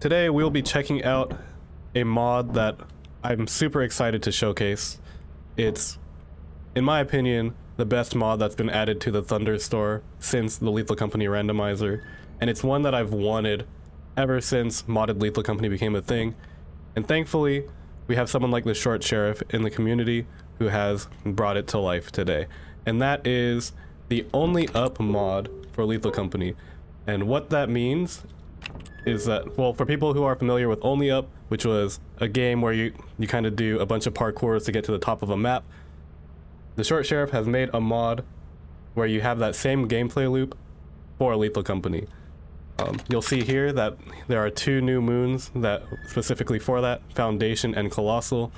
Today we'll be checking out a mod that I'm super excited to showcase. It's, in my opinion, the best mod that's been added to the Thunder store since the Lethal Company randomizer, and it's one that I've wanted ever since modded Lethal Company became a thing. And thankfully, we have someone like the Short Sheriff in the community who has brought it to life today. And that is the Only Up mod for Lethal Company. And what that means is that, well, for people who are familiar with Only Up, which was a game where you kind of do a bunch of parkours to get to the top of a map, the Short Sheriff has made a mod where you have that same gameplay loop for Lethal Company. You'll see here that there are two new moons that specifically for that, Foundation and Colossal.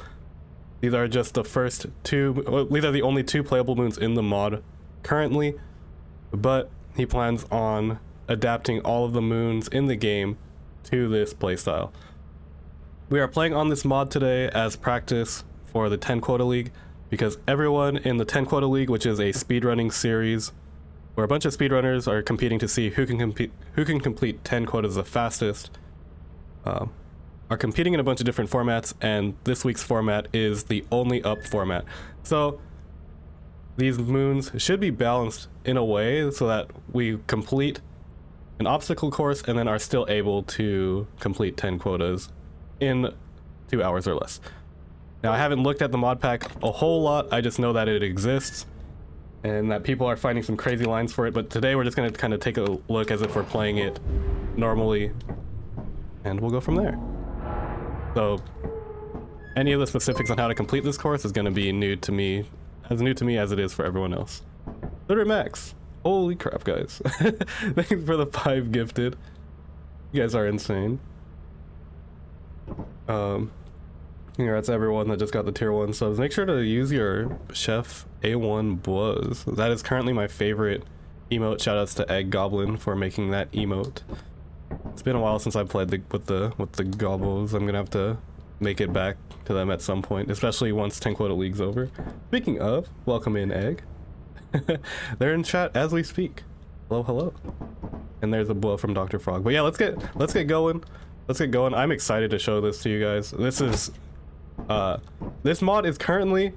These are just the first two, well, these are the only two playable moons in the mod currently, but he plans on adapting all of the moons in the game to this playstyle. We are playing on this mod today as practice for the 10 Quota League, because everyone in the 10 Quota League, which is a speedrunning series where a bunch of speedrunners are competing to see who can complete 10 quotas the fastest, are competing in a bunch of different formats, and this week's format is the Only Up format. So these moons should be balanced in a way so that we complete an obstacle course and then are still able to complete 10 quotas in 2 hours or less. Now, I haven't looked at the mod pack a whole lot, I just know that it exists and that people are finding some crazy lines for it, but today we're just going to kind of take a look as if we're playing it normally, and we'll go from there. So any of the specifics on how to complete this course is going to be new to me as it is for everyone else. Litter Max, holy crap, guys. Thanks for the 5 gifted. You guys are insane. Congrats to everyone that just got the tier 1 subs. Make sure to use your Chef A1 Buzz. That is currently my favorite emote. Shoutouts to Egg Goblin for making that emote. It's been a while since I played with the gobbles. I'm gonna have to make it back to them at some point, especially once 10 Quota League's over. Speaking of, welcome in, Egg. They're in chat as we speak. Hello, hello. And there's a blow from Dr. Frog. But yeah, let's get going. Let's get going. I'm excited to show this to you guys. This is this mod is currently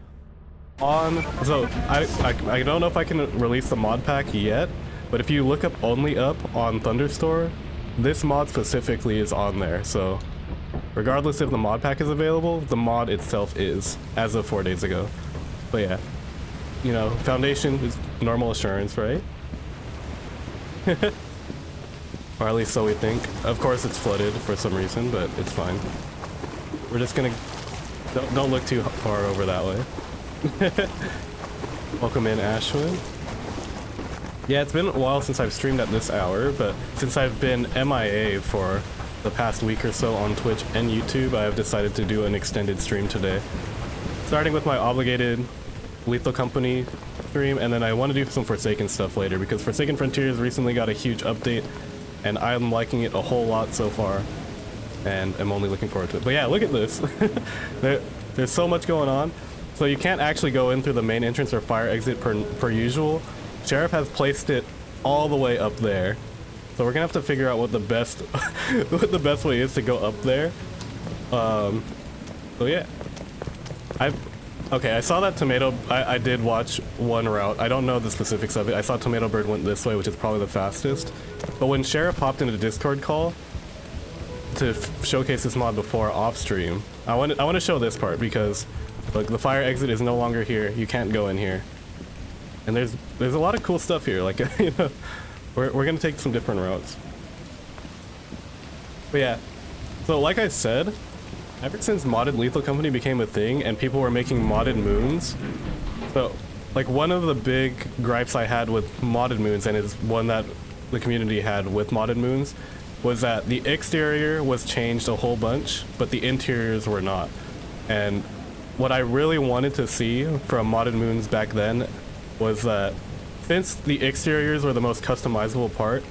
on, so I don't know if I can release the mod pack yet, but if you look up Only Up on Thunderstore, this mod specifically is on there. So regardless if the mod pack is available, the mod itself is, as of 4 days ago. But yeah, you know, Foundation is normal assurance, right? Or at least so we think. Of course it's flooded for some reason, but it's fine. We're just gonna, don't look too far over that way. Welcome in, Ashwin. Yeah, it's been a while since I've streamed at this hour, but since I've been MIA for the past week or so on Twitch and YouTube, I have decided to do an extended stream today. Starting with my obligated Lethal Company stream, and then I want to do some Forsaken stuff later, because Forsaken Frontiers recently got a huge update, and I'm liking it a whole lot so far, and I'm only looking forward to it. But yeah, look at this. There's so much going on. So you can't actually go in through the main entrance or fire exit per usual. Sheriff has placed it all the way up there, so we're gonna have to figure out what the best what the best way is to go up there. So yeah, okay, I saw that Tomato, I did watch one route. I don't know the specifics of it. I saw Tomato Bird went this way, which is probably the fastest. But when Sheriff hopped into the Discord call to showcase this mod before off stream, I want to show this part, because look, the fire exit is no longer here. You can't go in here. And there's a lot of cool stuff here. Like, you know, we're gonna take some different routes. But yeah, so like I said, ever since modded Lethal Company became a thing and people were making modded moons, so like one of the big gripes I had with modded moons, and is one that the community had with modded moons, was that the exterior was changed a whole bunch, but the interiors were not. And what I really wanted to see from modded moons back then was that since the exteriors were the most customizable part,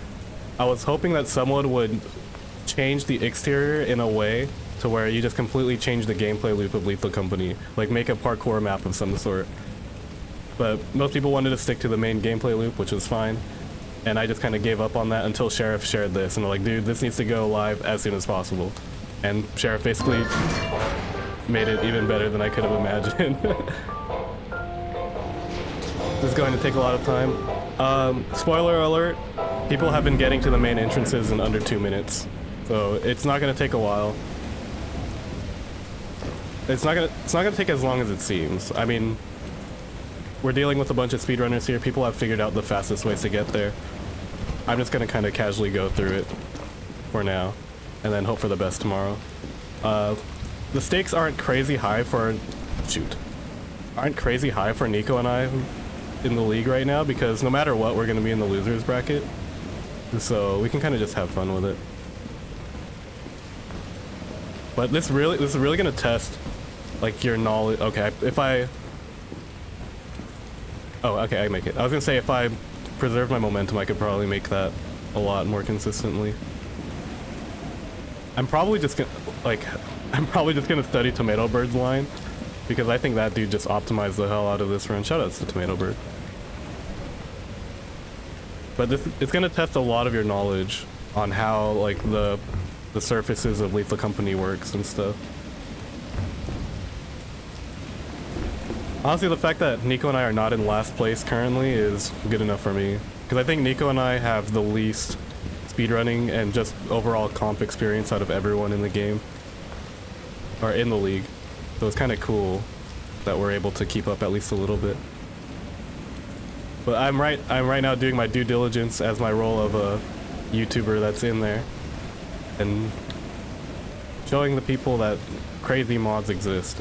I was hoping that someone would change the exterior in a way to where you just completely change the gameplay loop of Lethal Company, like make a parkour map of some sort. But most people wanted to stick to the main gameplay loop, which is fine. And I just kind of gave up on that until Sheriff shared this, and they're like, dude, this needs to go live as soon as possible. And Sheriff basically made it even better than I could have imagined. This is going to take a lot of time. Spoiler alert, people have been getting to the main entrances in under 2 minutes. So it's not going to take a while. It's not gonna take as long as it seems. I mean, we're dealing with a bunch of speedrunners here. People have figured out the fastest ways to get there. I'm just gonna kind of casually go through it for now, and then hope for the best tomorrow. The stakes aren't crazy high for Nico and I in the league right now, because no matter what, we're gonna be in the losers bracket, so we can kind of just have fun with it. But this is really gonna test like your knowledge. Okay, okay, I make it. I was gonna say if I preserve my momentum, I could probably make that a lot more consistently. I'm probably just gonna study Tomato Bird's line, because I think that dude just optimized the hell out of this run. Shoutouts to Tomato Bird. But it's gonna test a lot of your knowledge on how like the surfaces of Lethal Company works and stuff. Honestly, the fact that Nico and I are not in last place currently is good enough for me, because I think Nico and I have the least speedrunning and just overall comp experience out of everyone in the game, or in the league. So it's kind of cool that we're able to keep up at least a little bit. But I'm right now doing my due diligence as my role of a YouTuber that's in there, and showing the people that crazy mods exist.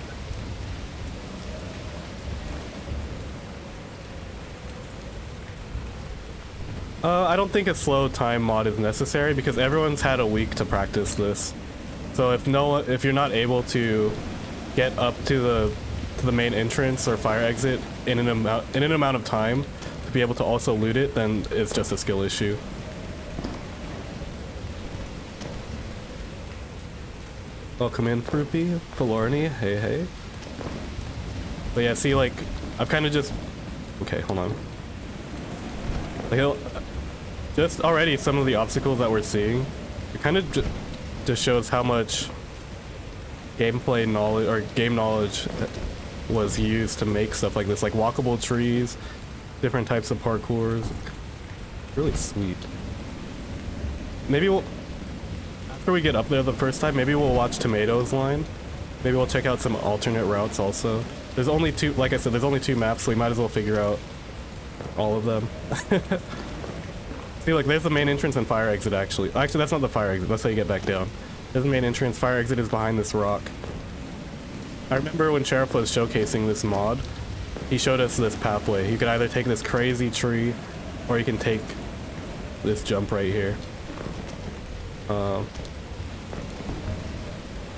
I don't think a slow time mod is necessary, because everyone's had a week to practice this. So if you're not able to get up to the main entrance or fire exit in an amount of time to be able to also loot it, then it's just a skill issue. Welcome in, Fruppy, Falorni, hey. But yeah, see, like, I've kind of just... Okay, hold on. Like, just already some of the obstacles that we're seeing, it kind of just shows how much gameplay knowledge, or game knowledge, was used to make stuff like this, like walkable trees, different types of parkours. Really sweet. Maybe after we get up there the first time, maybe we'll watch Tomato's line. Maybe we'll check out some alternate routes also. There's only two, like I said, there's only 2 maps, so we might as well figure out all of them. See, like, there's the main entrance and fire exit, actually. Actually, that's not the fire exit. That's how you get back down. There's the main entrance. Fire exit is behind this rock. I remember when Sheriff was showcasing this mod, he showed us this pathway. You could either take this crazy tree, or you can take this jump right here.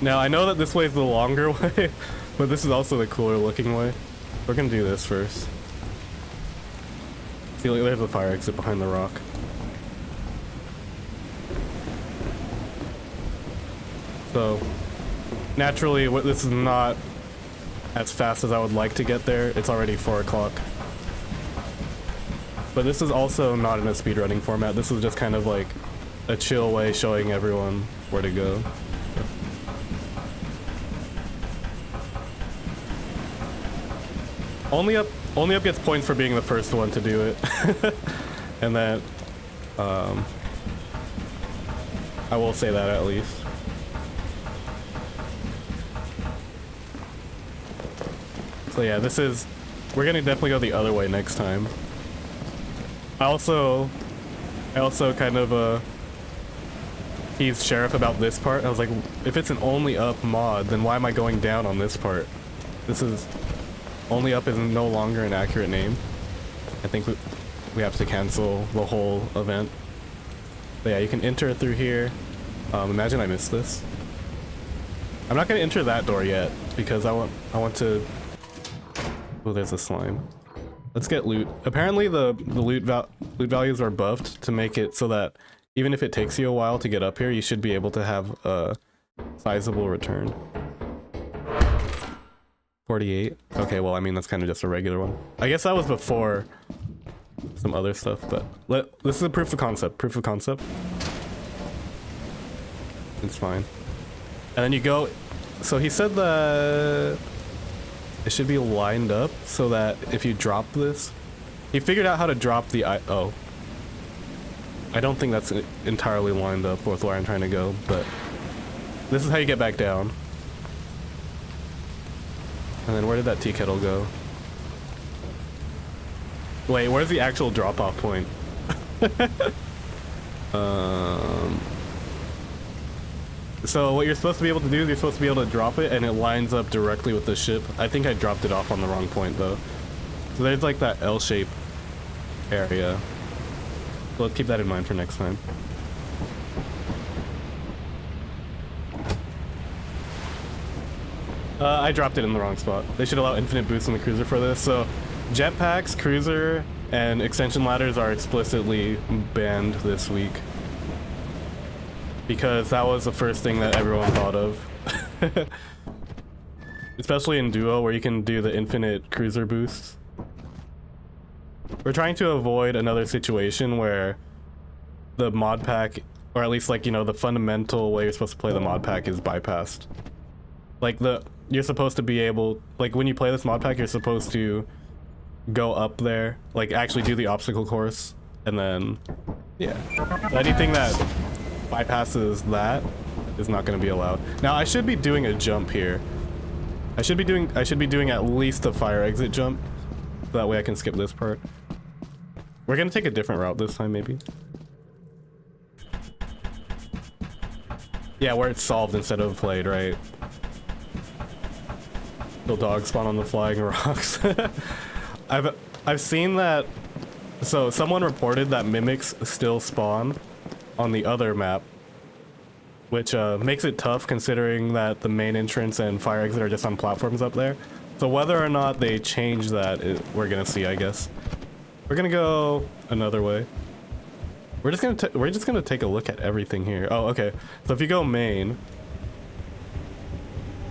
Now, I know that this way is the longer way, but this is also the cooler looking way. We're gonna do this first. See, like, there's the fire exit behind the rock. So, naturally, this is not as fast as I would like to get there. It's already 4 o'clock. But this is also not in a speedrunning format. This is just kind of like a chill way showing everyone where to go. Only up gets points for being the first one to do it. And that, I will say that at least. So yeah, we're gonna definitely go the other way next time. I also kind of teased Sheriff about this part. I was like, if it's an only up mod, then why am I going down on this part? Only up is no longer an accurate name. I think we have to cancel the whole event. But yeah, you can enter through here. Imagine I missed this. I'm not gonna enter that door yet, because I want to... Oh, there's a slime. Let's get loot. Apparently the loot values are buffed to make it so that even if it takes you a while to get up here, you should be able to have a sizable return. 48. Okay, well, I mean, that's kind of just a regular one. I guess that was before some other stuff, but this is a proof of concept. Proof of concept. It's fine. And then you go. So he said that it should be lined up so that if you drop this, he figured out how to drop the oh. I don't think that's entirely lined up with where I'm trying to go, but this is how you get back down. And then where did that tea kettle go? Wait, where's the actual drop-off point? So what you're supposed to be able to do is you're supposed to be able to drop it and it lines up directly with the ship. I think I dropped it off on the wrong point though. So there's like that L-shape area. So let's keep that in mind for next time. I dropped it in the wrong spot. They should allow infinite boosts in the cruiser for this. So jetpacks, cruiser, and extension ladders are explicitly banned this week. Because that was the first thing that everyone thought of. Especially in duo where you can do the infinite cruiser boosts. We're trying to avoid another situation where the mod pack, or at least like, you know, the fundamental way you're supposed to play the mod pack is bypassed. Like you're supposed to be able, like when you play this mod pack, you're supposed to go up there, like actually do the obstacle course, and then, yeah. So anything that bypasses that is not going to be allowed. Now I should be doing a jump here. I should be doing at least a fire exit jump. So that way I can skip this part. We're going to take a different route this time maybe. Yeah, where it's solved instead of played, right? Still dog spawn on the flying rocks. I've seen that. So someone reported that mimics still spawn on the other map, which makes it tough considering that the main entrance and fire exit are just on platforms up there. So whether or not they change that, we're gonna see, I guess. We're gonna go another way. We're just gonna take a look at everything here. Oh, okay. So if you go main,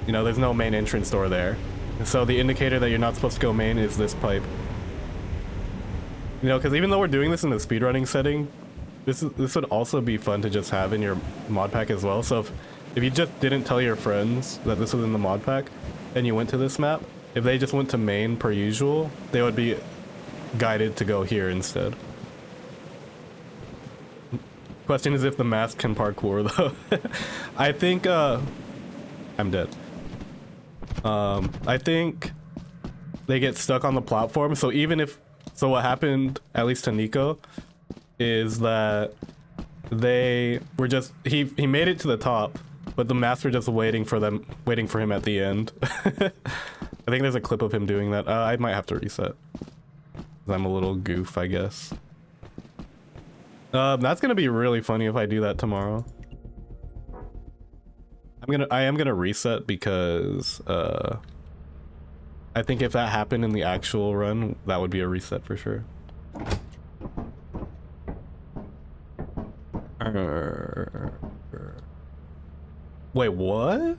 you know, there's no main entrance door there. So the indicator that you're not supposed to go main is this pipe. You know, because even though we're doing this in the speedrunning setting, this would also be fun to just have in your mod pack as well. So if you just didn't tell your friends that this was in the mod pack and you went to this map, if they just went to main per usual, they would be guided to go here instead. Question is if the mask can parkour though. I think I'm dead. I think they get stuck on the platform, so even if what happened, at least to Nico, is that they were just he made it to the top, but the masks were just waiting for him at the end. I think there's a clip of him doing that. I might have to reset. I'm a little goof, I guess. That's gonna be really funny if I do that tomorrow. I am gonna reset because I think if that happened in the actual run, that would be a reset for sure. Wait, what?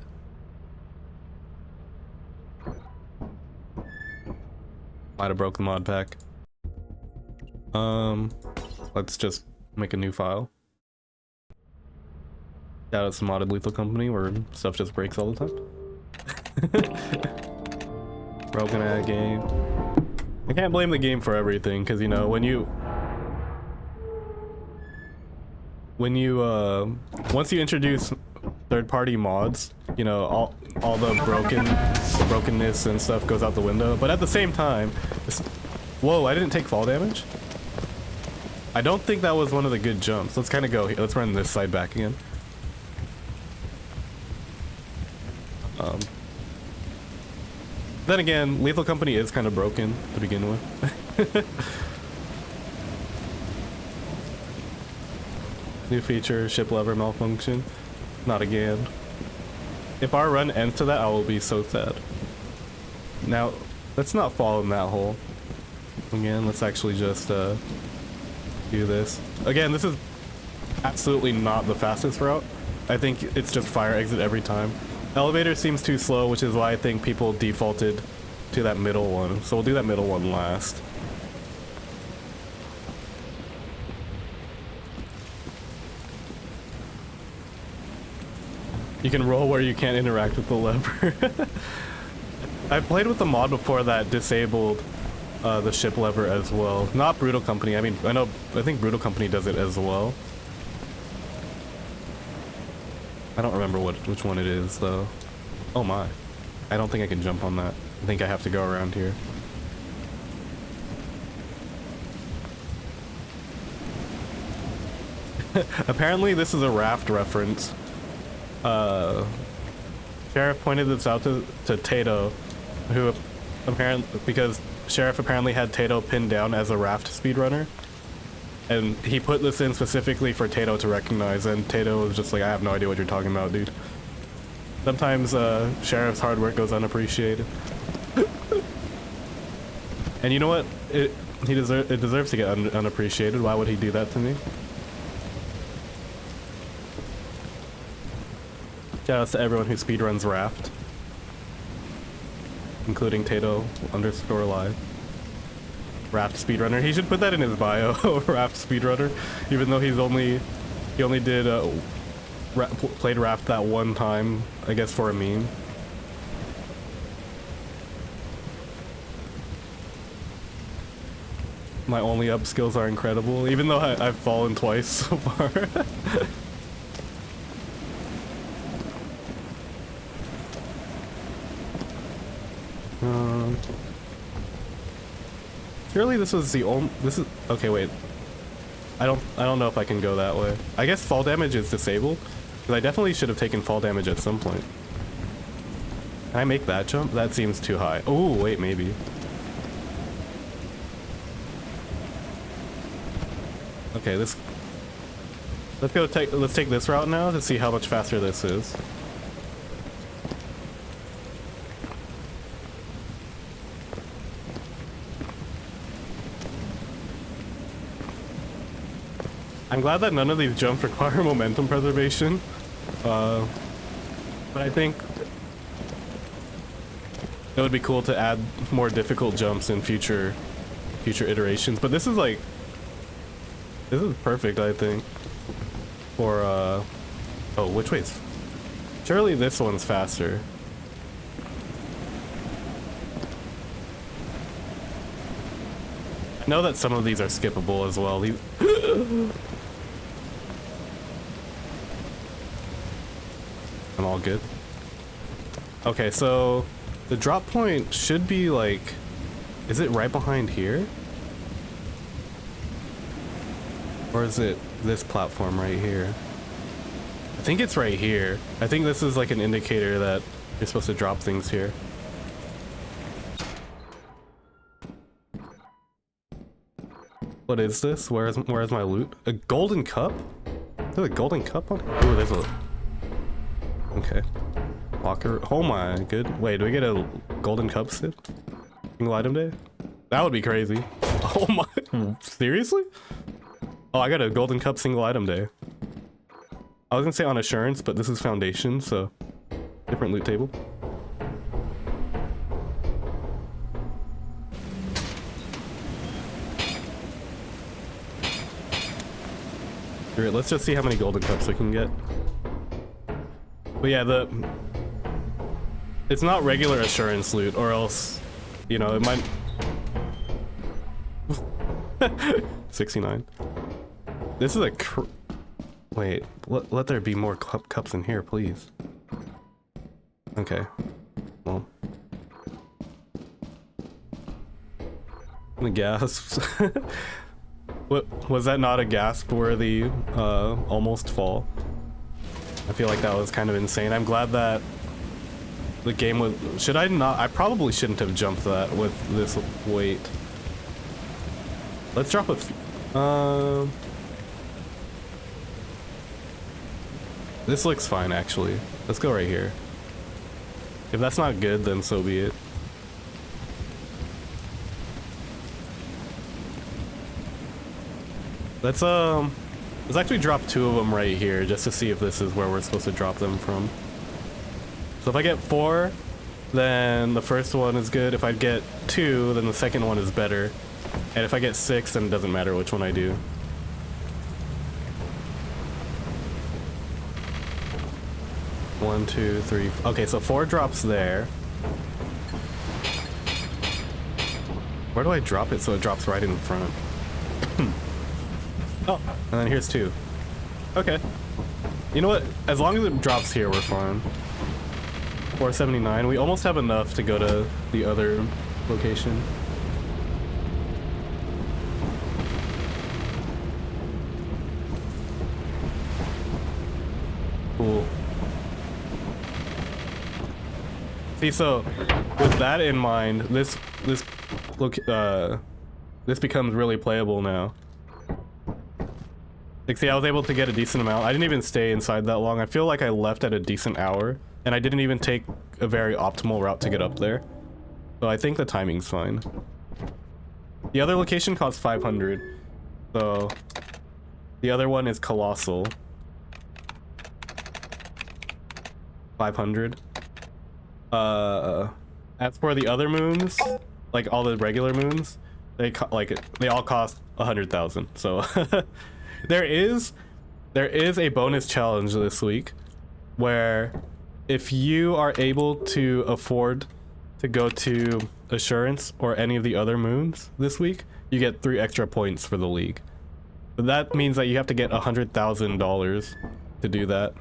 Might have broke the mod pack. Let's just make a new file. Shout out to Modded Lethal Company where stuff just breaks all the time. Broken ad game. I can't blame the game for everything, because you know, when you once you introduce third-party mods, you know, all the brokenness and stuff goes out the window. But at the same time, whoa, I didn't take fall damage? I don't think that was one of the good jumps. Let's kind of go here. Let's run this side back again. Then again, Lethal Company is kind of broken to begin with. New feature, ship lever malfunction. Not again. If our run ends to that, I will be so sad. Now, let's not fall in that hole. Again, let's actually just do this. Again, this is absolutely not the fastest route. I think it's just fire exit every time. Elevator seems too slow, which is why I think people defaulted to that middle one. So we'll do that middle one last. You can roll where you can't interact with the lever. I played with the mod before that disabled the ship lever as well. Not Brutal Company. I mean, I think Brutal Company does it as well. I don't remember which one it is though. Oh my. I don't think I can jump on that. I think I have to go around here. Apparently this is a raft reference. Sheriff pointed this out to Tato, who apparently, because Sheriff apparently had Tato pinned down as a raft speedrunner, and he put this in specifically for Tato to recognize, and Tato was just like, I have no idea what you're talking about, dude. Sometimes Sheriff's hard work goes unappreciated. And you know what? It deserves to get unappreciated. Why would he do that to me? Shoutouts to everyone who speedruns Raft, including Tato_live. Raft speedrunner. He should put that in his bio. Raft speedrunner, even though he only did played Raft that one time, I guess, for a meme. My only up skills are incredible, even though I've fallen twice so far. Surely this was the only. This is okay. Wait, I don't know if I can go that way. I guess fall damage is disabled, because I definitely should have taken fall damage at some point. Can I make that jump? That seems too high. Oh wait, maybe. Okay, let's take this route now to see how much faster this is. I'm glad that none of these jumps require momentum preservation, but I think it would be cool to add more difficult jumps in future iterations. But this is perfect, I think, for oh, which way's? Surely this one's faster. I know that some of these are skippable as well. I'm all good. Okay, so the drop point should be like, is it right behind here? Or is it this platform right here? I think it's right here. I think this is like an indicator that you're supposed to drop things here. What is this? Where's my loot? A golden cup? Is there a golden cup on it? Ooh, there's a... Okay. Locker. Oh my good. Wait, do we get a golden cup sit? Single item day? That would be crazy. Oh my... Seriously? Oh, I got a golden cup single item day. I was gonna say on assurance, but this is foundation, so... Different loot table. Alright, let's just see how many golden cups we can get. But yeah, it's not regular assurance loot, or else, you know, it might... 69. This is a wait, let there be more cups in here, please. Okay. Well. The gasps. What was that? Not a gasp worthy almost fall? I feel like that was kind of insane. I'm glad that the game was... Should I not? I probably shouldn't have jumped that with this weight. Let's drop a... This looks fine, actually. Let's go right here. If that's not good, then so be it. Let's actually drop 2 of them right here, just to see if this is where we're supposed to drop them from. So if I get 4, then the first one is good. If I get 2, then the second one is better. And if I get 6, then it doesn't matter which one I do. 1, 2, 3. Okay, so 4 drops there. Where do I drop it so it drops right in front? Oh, and then here's 2. Okay. You know what? As long as it drops here, we're fine. 479. We almost have enough to go to the other location. Cool. See, so with that in mind, this becomes really playable now. Like, see, I was able to get a decent amount. I didn't even stay inside that long. I feel like I left at a decent hour, and I didn't even take a very optimal route to get up there. So I think the timing's fine. The other location costs 500. So the other one is Colossal. 500. As for the other moons, like all the regular moons, they all cost 100,000. So there is a bonus challenge this week where if you are able to afford to go to Assurance or any of the other moons this week, you get 3 extra points for the league. But that means that you have to get $100,000 to do that.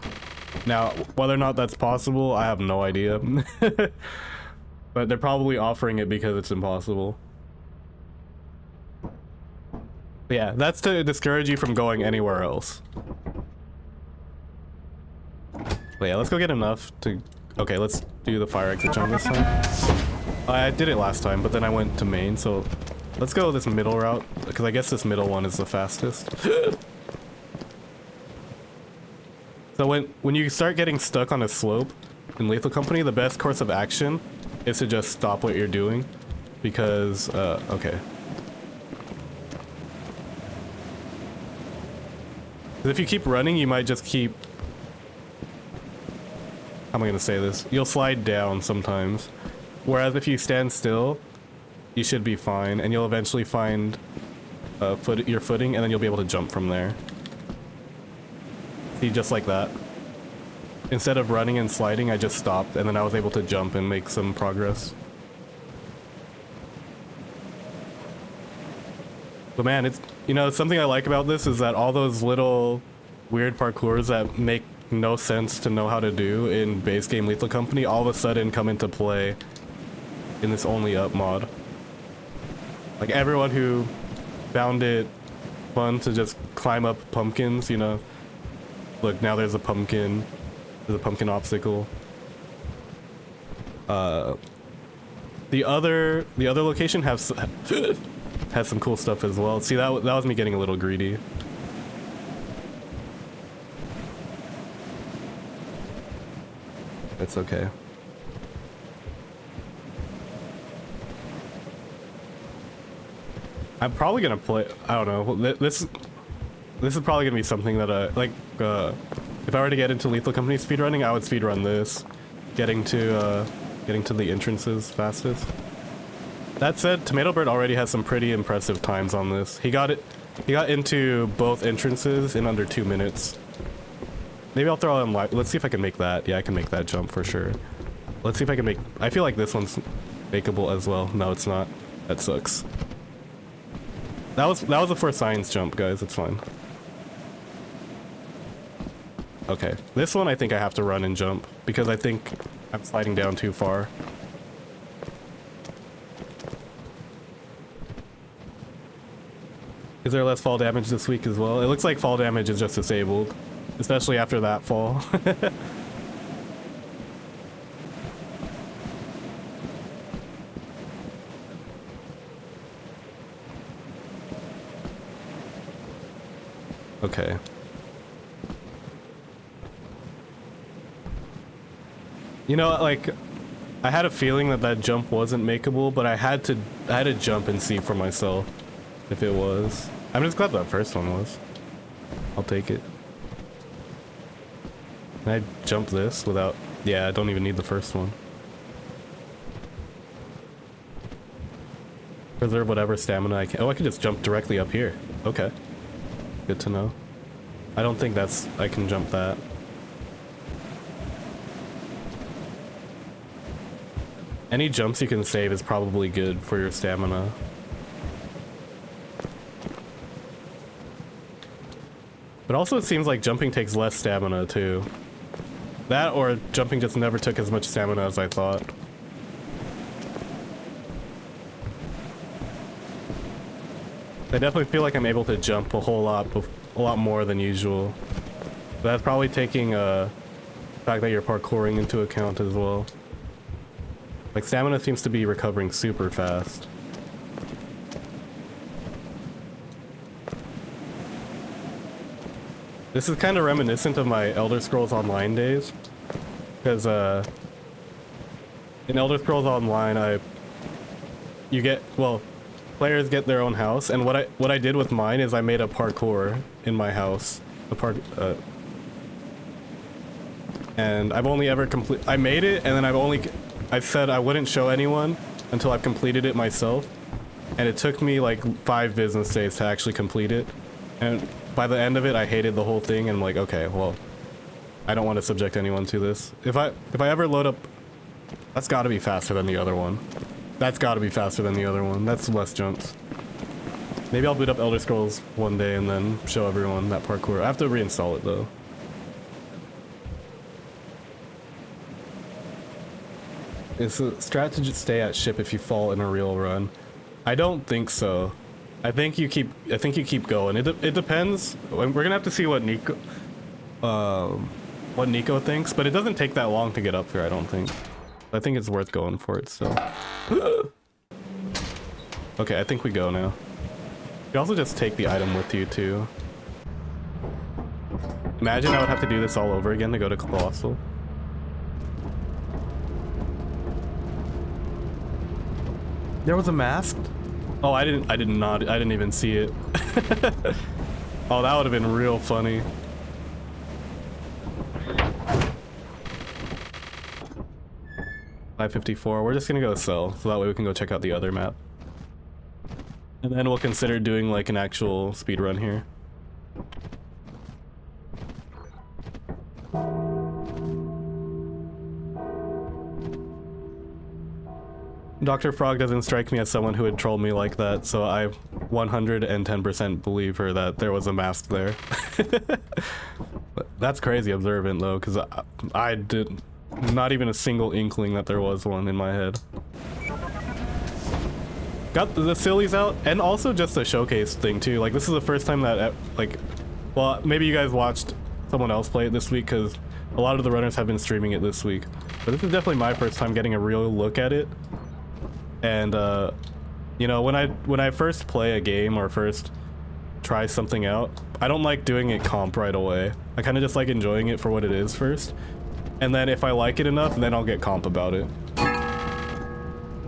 Now, whether or not that's possible, I have no idea. But they're probably offering it because it's impossible. But yeah, that's to discourage you from going anywhere else. But yeah, let's go get enough to... Okay, let's do the fire exit jump this time. I did it last time, but then I went to main, so... Let's go this middle route, because I guess this middle one is the fastest. So when you start getting stuck on a slope in Lethal Company, the best course of action is to just stop what you're doing, because, okay. Because if you keep running, you might just keep... How am I gonna say this? You'll slide down sometimes. Whereas if you stand still, you should be fine, and you'll eventually find your footing, and then you'll be able to jump from there. See, just like that. Instead of running and sliding, I just stopped, and then I was able to jump and make some progress. But man, it's, you know, something I like about this is that all those little weird parkours that make no sense to know how to do in base game Lethal Company all of a sudden come into play in this only up mod. Like, everyone who found it fun to just climb up pumpkins, you know, look, now there's a pumpkin obstacle. The other location has some cool stuff as well. See, that was me getting a little greedy. It's okay. I'm probably gonna play, I don't know, this is probably gonna be something that if I were to get into Lethal Company speedrunning, I would speedrun this, getting to the entrances fastest. That said, Tomato Bird already has some pretty impressive times on this. He got into both entrances in under 2 minutes. Maybe I'll throw him live. Let's see if I can make that. Yeah, I can make that jump for sure. Let's see if I can make... I feel like this one's makeable as well. No, it's not. That sucks. That was a for science jump, guys. It's fine. Okay, this one I think I have to run and jump because I think I'm sliding down too far. Is there less fall damage this week as well? It looks like fall damage is just disabled, especially after that fall. Okay. You know, like, I had a feeling that jump wasn't makeable, but I had to jump and see for myself if it was. I'm just glad that first one was. I'll take it. Can I jump this without... Yeah, I don't even need the first one. Preserve whatever stamina I can... Oh, I can just jump directly up here. Okay. Good to know. I don't think I can jump that. Any jumps you can save is probably good for your stamina. But also it seems like jumping takes less stamina too. That or jumping just never took as much stamina as I thought. I definitely feel like I'm able to jump a lot more than usual. But that's probably taking the fact that you're parkouring into account as well. Like stamina seems to be recovering super fast. This is kind of reminiscent of my Elder Scrolls Online days, because in Elder Scrolls Online, players get their own house, and what I did with mine is I made a parkour in my house, and I've only ever I made it, and then I said I wouldn't show anyone until I've completed it myself, and it took me like 5 business days to actually complete it, and by the end of it I hated the whole thing, and I'm like, okay, well, I don't want to subject anyone to this. If I ever load up, that's got to be faster than the other one. That's got to be faster than the other one. That's less jumps. Maybe I'll boot up Elder Scrolls one day and then show everyone that parkour. I have to reinstall it though. Is a strategy to stay at ship if you fall in a real run? I don't think so. I think you keep going. It depends. We're gonna have to see what Nico thinks, but it doesn't take that long to get up here, I don't think. I think it's worth going for it still. Okay, I think we go now. You also just take the item with you too. Imagine I would have to do this all over again to go to Colossal. There was a mask? Oh, I didn't even see it. Oh, that would have been real funny. $554. We're just gonna go sell, so that way we can go check out the other map. And then we'll consider doing like an actual speedrun here. Dr. Frog doesn't strike me as someone who would troll me like that, so I 110% believe her that there was a mask there. That's crazy observant though, because I did not even a single inkling that there was one in my head. Got the sillies out, and also just a showcase thing too. Like this is the first time that well, maybe you guys watched someone else play it this week, because a lot of the runners have been streaming it this week. But this is definitely my first time getting a real look at it. And you know, when I first play a game or first try something out, I don't like doing it comp right away. I kind of just like enjoying it for what it is first, and then if I like it enough, then I'll get comp about it.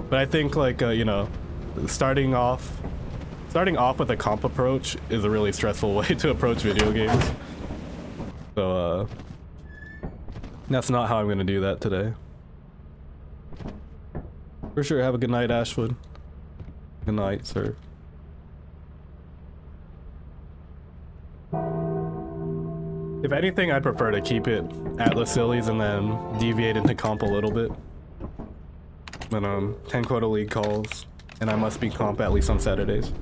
But I think like you know, starting off with a comp approach is a really stressful way to approach video games. So that's not how I'm gonna do that today. For sure. Have a good night, Ashwood. Good night, sir. If anything, I'd prefer to keep it at the sillies and then deviate into comp a little bit. But 10 Quota League calls, and I must be comp at least on Saturdays.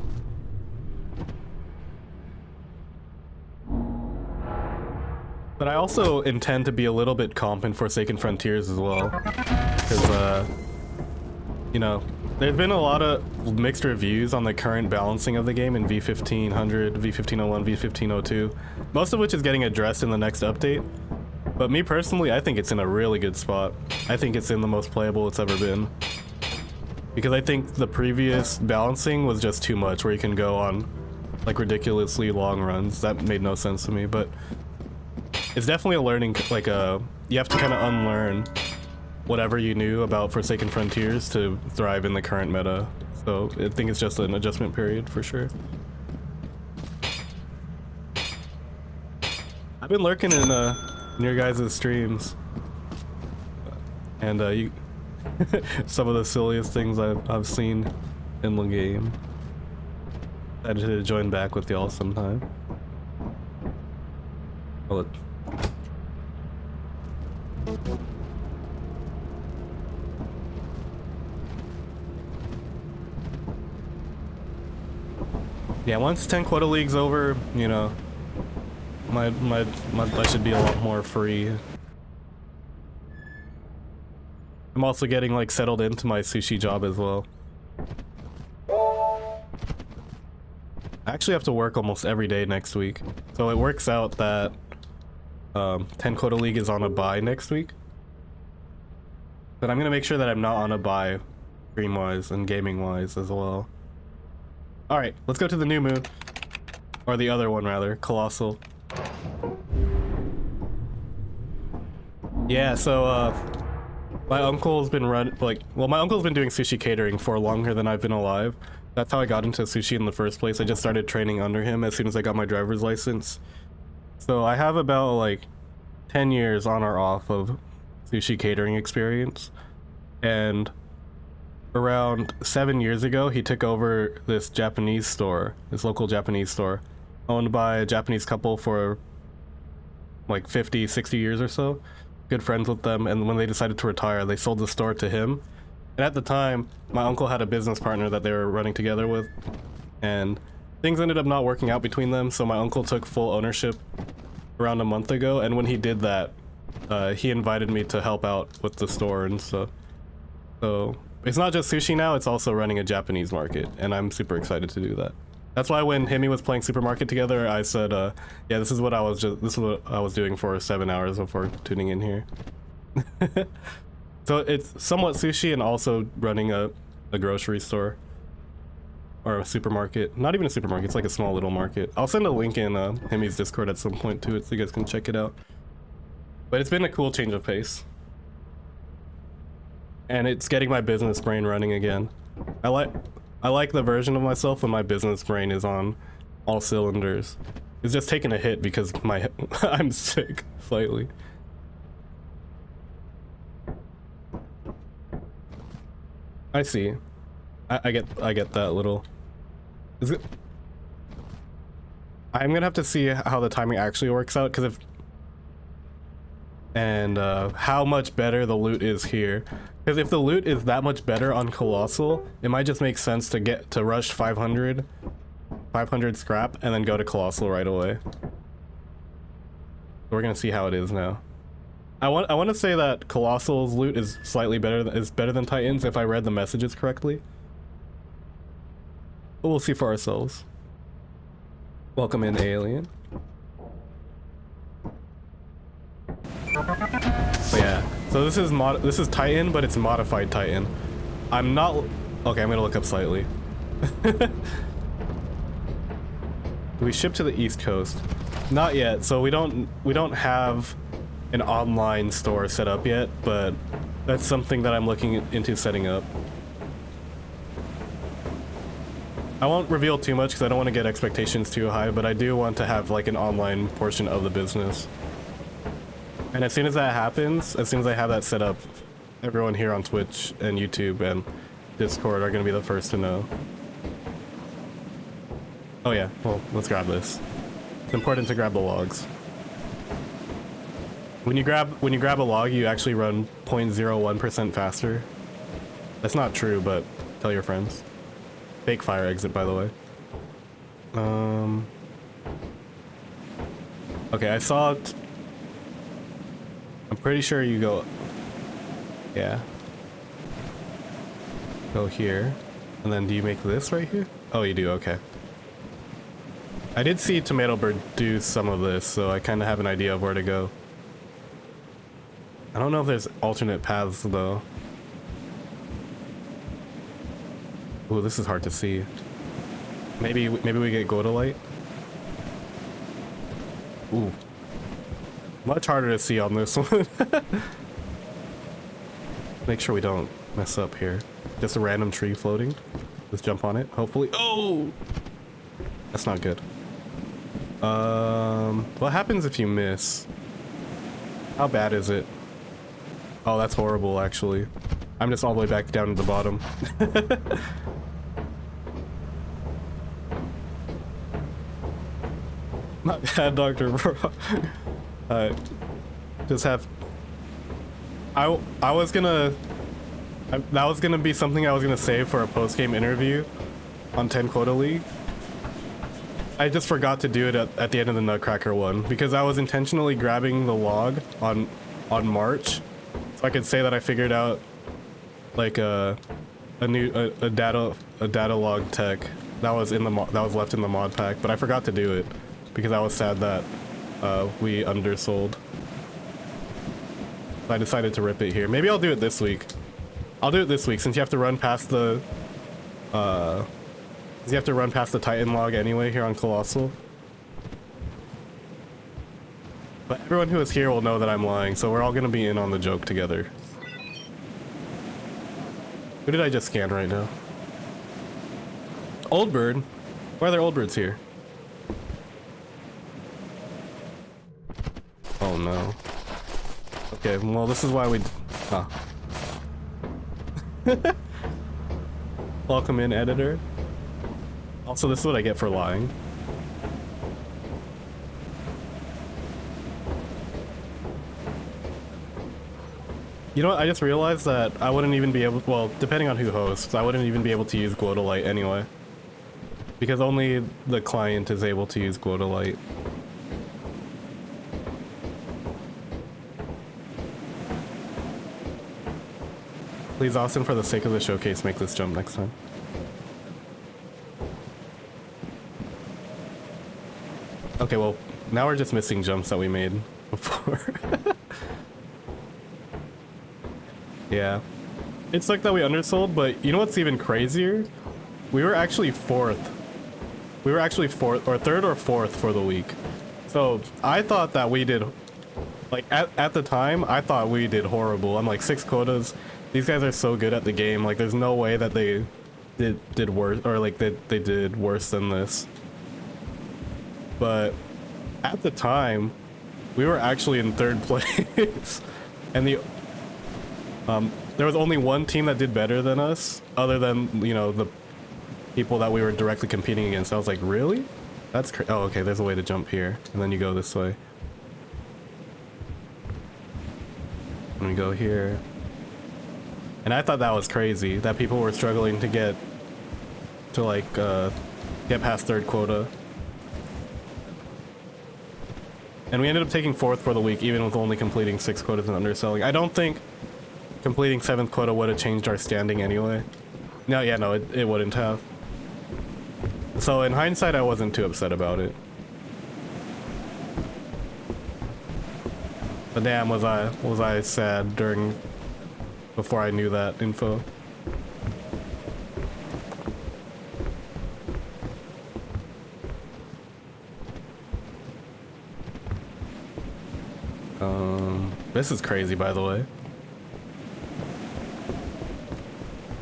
But I also intend to be a little bit comp in Forsaken Frontiers as well, because you know, there's been a lot of mixed reviews on the current balancing of the game in V1500, V1501, V1502, most of which is getting addressed in the next update. But me personally, I think it's in a really good spot. I think it's in the most playable it's ever been. Because I think the previous balancing was just too much, where you can go on like ridiculously long runs. That made no sense to me, but it's definitely a learning, like you have to kind of unlearn whatever you knew about Forsaken Frontiers to thrive in the current meta. So I think it's just an adjustment period for sure. I've been lurking in your guys' streams, and you some of the silliest things I've seen in the game. I decided to join back with y'all sometime. Well, Yeah, once 10 Quota League's over, you know, I should be a lot more free. I'm also getting like settled into my sushi job as well. I actually have to work almost every day next week, so it works out that 10 Quota League is on a bye next week. But I'm gonna make sure that I'm not on a bye, stream-wise and gaming-wise as well. All right, let's go to the new moon, or the other one rather, Colossal. Yeah, so my uncle's been my uncle's been doing sushi catering for longer than I've been alive. That's how I got into sushi in the first place. I just started training under him as soon as I got my driver's license. So I have about like 10 years on or off of sushi catering experience. And around 7 years ago, he took over this Japanese store, this local Japanese store, owned by a Japanese couple for like 50, 60 years or so. Good friends with them, and when they decided to retire, they sold the store to him. And at the time, my uncle had a business partner that they were running together with, and things ended up not working out between them, so my uncle took full ownership around a month ago, and when he did that, he invited me to help out with the store and stuff. So it's not just sushi now, it's also running a Japanese market, and I'm super excited to do that. That's why when Himi was playing Supermarket together, I said, yeah, this is what I was doing for 7 hours before tuning in here. So it's somewhat sushi and also running a grocery store. Or a supermarket. Not even a supermarket, it's like a small little market. I'll send a link in Himi's Discord at some point to it so you guys can check it out. But it's been a cool change of pace. And it's getting my business brain running again. I like the version of myself when my business brain is on all cylinders. It's just taking a hit because I'm sick slightly. I see. I get that little. Is it? I'm gonna have to see how the timing actually works out, because how much better the loot is here. Because if the loot is that much better on Colossal, it might just make sense to rush 500 scrap and then go to Colossal right away. We're gonna see how it is now. I want to say that Colossal's loot is slightly better than Titan's if I read the messages correctly. But we'll see for ourselves. Welcome in, alien. But yeah, so this is Titan, but it's modified Titan. Okay, I'm gonna look up slightly. Do we ship to the East Coast? Not yet. So we don't have an online store set up yet, but that's something that I'm looking into setting up. I won't reveal too much because I don't want to get expectations too high, but I do want to have like an online portion of the business. And as soon as that happens, as soon as I have that set up, everyone here on Twitch and YouTube and Discord are going to be the first to know. Oh yeah, well, let's grab this. It's important to grab the logs. When you grab a log, you actually run 0.01% faster. That's not true, but tell your friends. Fake fire exit, by the way. Okay, I saw it. I'm pretty sure you go. Yeah. Go here, and then do you make this right here? Oh, you do. Okay. I did see Tomato Bird do some of this, so I kind of have an idea of where to go. I don't know if there's alternate paths though. Ooh, this is hard to see. Maybe we get Quota Light. Ooh, much harder to see on this one. Make sure we don't mess up here. Just a random tree floating. Let's jump on it. Hopefully. Oh, that's not good. What happens if you miss? How bad is it? Oh, that's horrible, actually. I'm just all the way back down to the bottom. Not bad, Dr. Bro. Just have... I was gonna... that was gonna be something I was gonna save for a post-game interview on 10 Quota League. I just forgot to do it at the end of the Nutcracker one because I was intentionally grabbing the log on March, so I could say that I figured out like a data log tech that was left in the mod pack, but I forgot to do it because I was sad that we undersold. So I decided to rip it here. Maybe I'll do it this week. I'll do it this week since you have to run past the Titan log anyway here on Colossal. But everyone who is here will know that I'm lying, so we're all gonna be in on the joke together. Who did I just scan right now? Old Bird? Why are there old birds here? Oh no. Okay, well this is why we... Huh. Welcome in, editor. Also, this is what I get for lying. You know what, I just realized that I wouldn't even be able, well, depending on who hosts, I wouldn't even be able to use Quota League anyway. Because only the client is able to use Quota League. Please, Austin, for the sake of the showcase, make this jump next time. Okay, well, now we're just missing jumps that we made before. Yeah. It's like that we undersold, but you know what's even crazier? We were actually fourth. We were actually fourth, or third or fourth for the week. So I thought that we did, like at the time, I thought we did horrible. I'm like 6 quotas. These guys are so good at the game. Like there's no way that they did worse, or like they did worse than this. But at the time, we were actually in 3rd place. And there was only one team that did better than us, other than, you know, the people that we were directly competing against. I was like, really? That's oh, okay, there's a way to jump here, and then you go this way. And we go here. And I thought that was crazy, that people were struggling to get past 3rd quota. And we ended up taking 4th for the week, even with only completing 6 quotas and underselling. I don't think completing 7th quota would have changed our standing anyway. No, yeah, no, it wouldn't have. So in hindsight, I wasn't too upset about it. But damn, was I sad before I knew that info. This is crazy, by the way.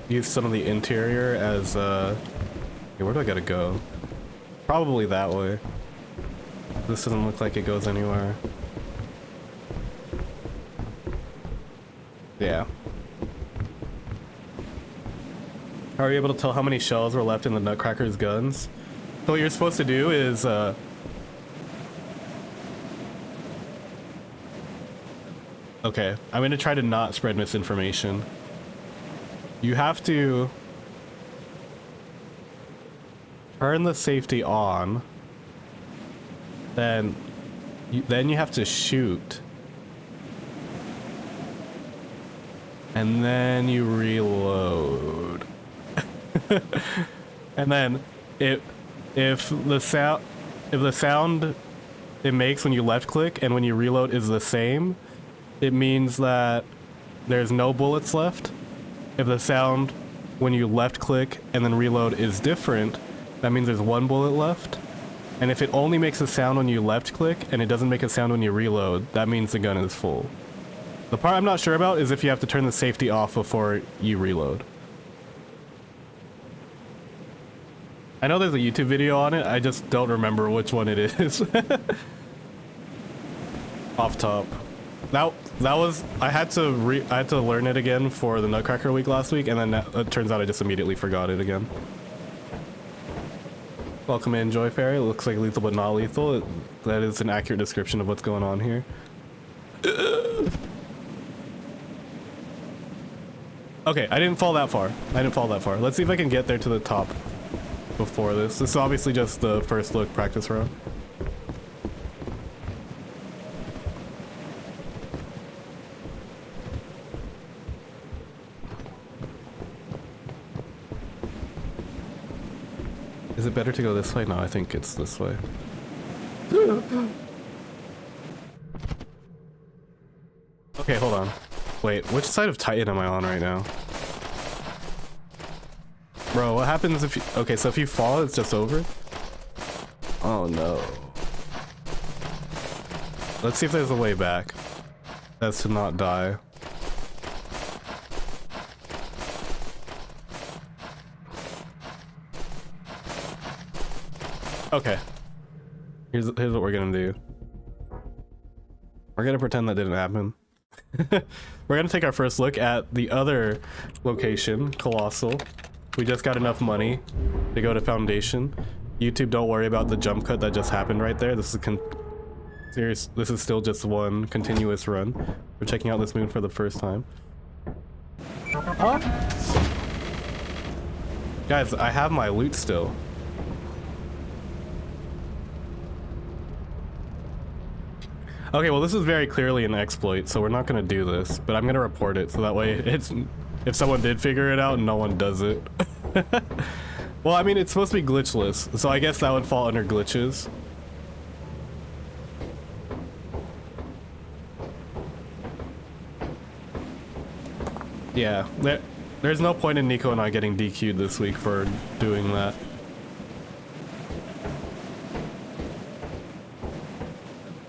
Use some of the interior as okay, where do I gotta go? Probably that way. This doesn't look like it goes anywhere. Yeah. How are you able to tell how many shells were left in the Nutcracker's guns? So what you're supposed to do is okay, I'm gonna try to not spread misinformation. You have to turn the safety on, then you have to shoot, and then you reload. And then if the sound it makes when you left click and when you reload is the same, it means that there's no bullets left. If the sound when you left click and then reload is different, that means there's 1 bullet left. And if it only makes a sound when you left click and it doesn't make a sound when you reload, that means the gun is full. The part I'm not sure about is if you have to turn the safety off before you reload. I know there's a YouTube video on it, I just don't remember which one it is. Off top. That was, I had to learn it again for the Nutcracker week last week, and then it turns out I just immediately forgot it again. Welcome in, Joy Fairy. It looks like lethal but not lethal. That is an accurate description of what's going on here. Okay, I didn't fall that far. Let's see if I can get there to the top before this. This is obviously just the first look practice run. Is it better to go this way? No, I think it's this way. Okay, hold on. Wait, which side of Titan am I on right now? Bro, what happens if you... Okay, so if you fall, it's just over? Oh no. Let's see if there's a way back. That's to not die. Okay. Here's what we're gonna do. We're gonna pretend that didn't happen. We're gonna take our first look at the other location, Colossal. We just got enough money to go to Foundation. YouTube, don't worry about the jump cut that just happened right there. This is this is still just one continuous run. We're checking out this moon for the first time. Huh? Guys, I have my loot still. Okay, well this is very clearly an exploit, so we're not gonna do this, but I'm gonna report it so that way it's, if someone did figure it out, no one does it. Well, I mean, it's supposed to be glitchless, so I guess that would fall under glitches. Yeah, there's no point in Nico and I getting DQ'd this week for doing that.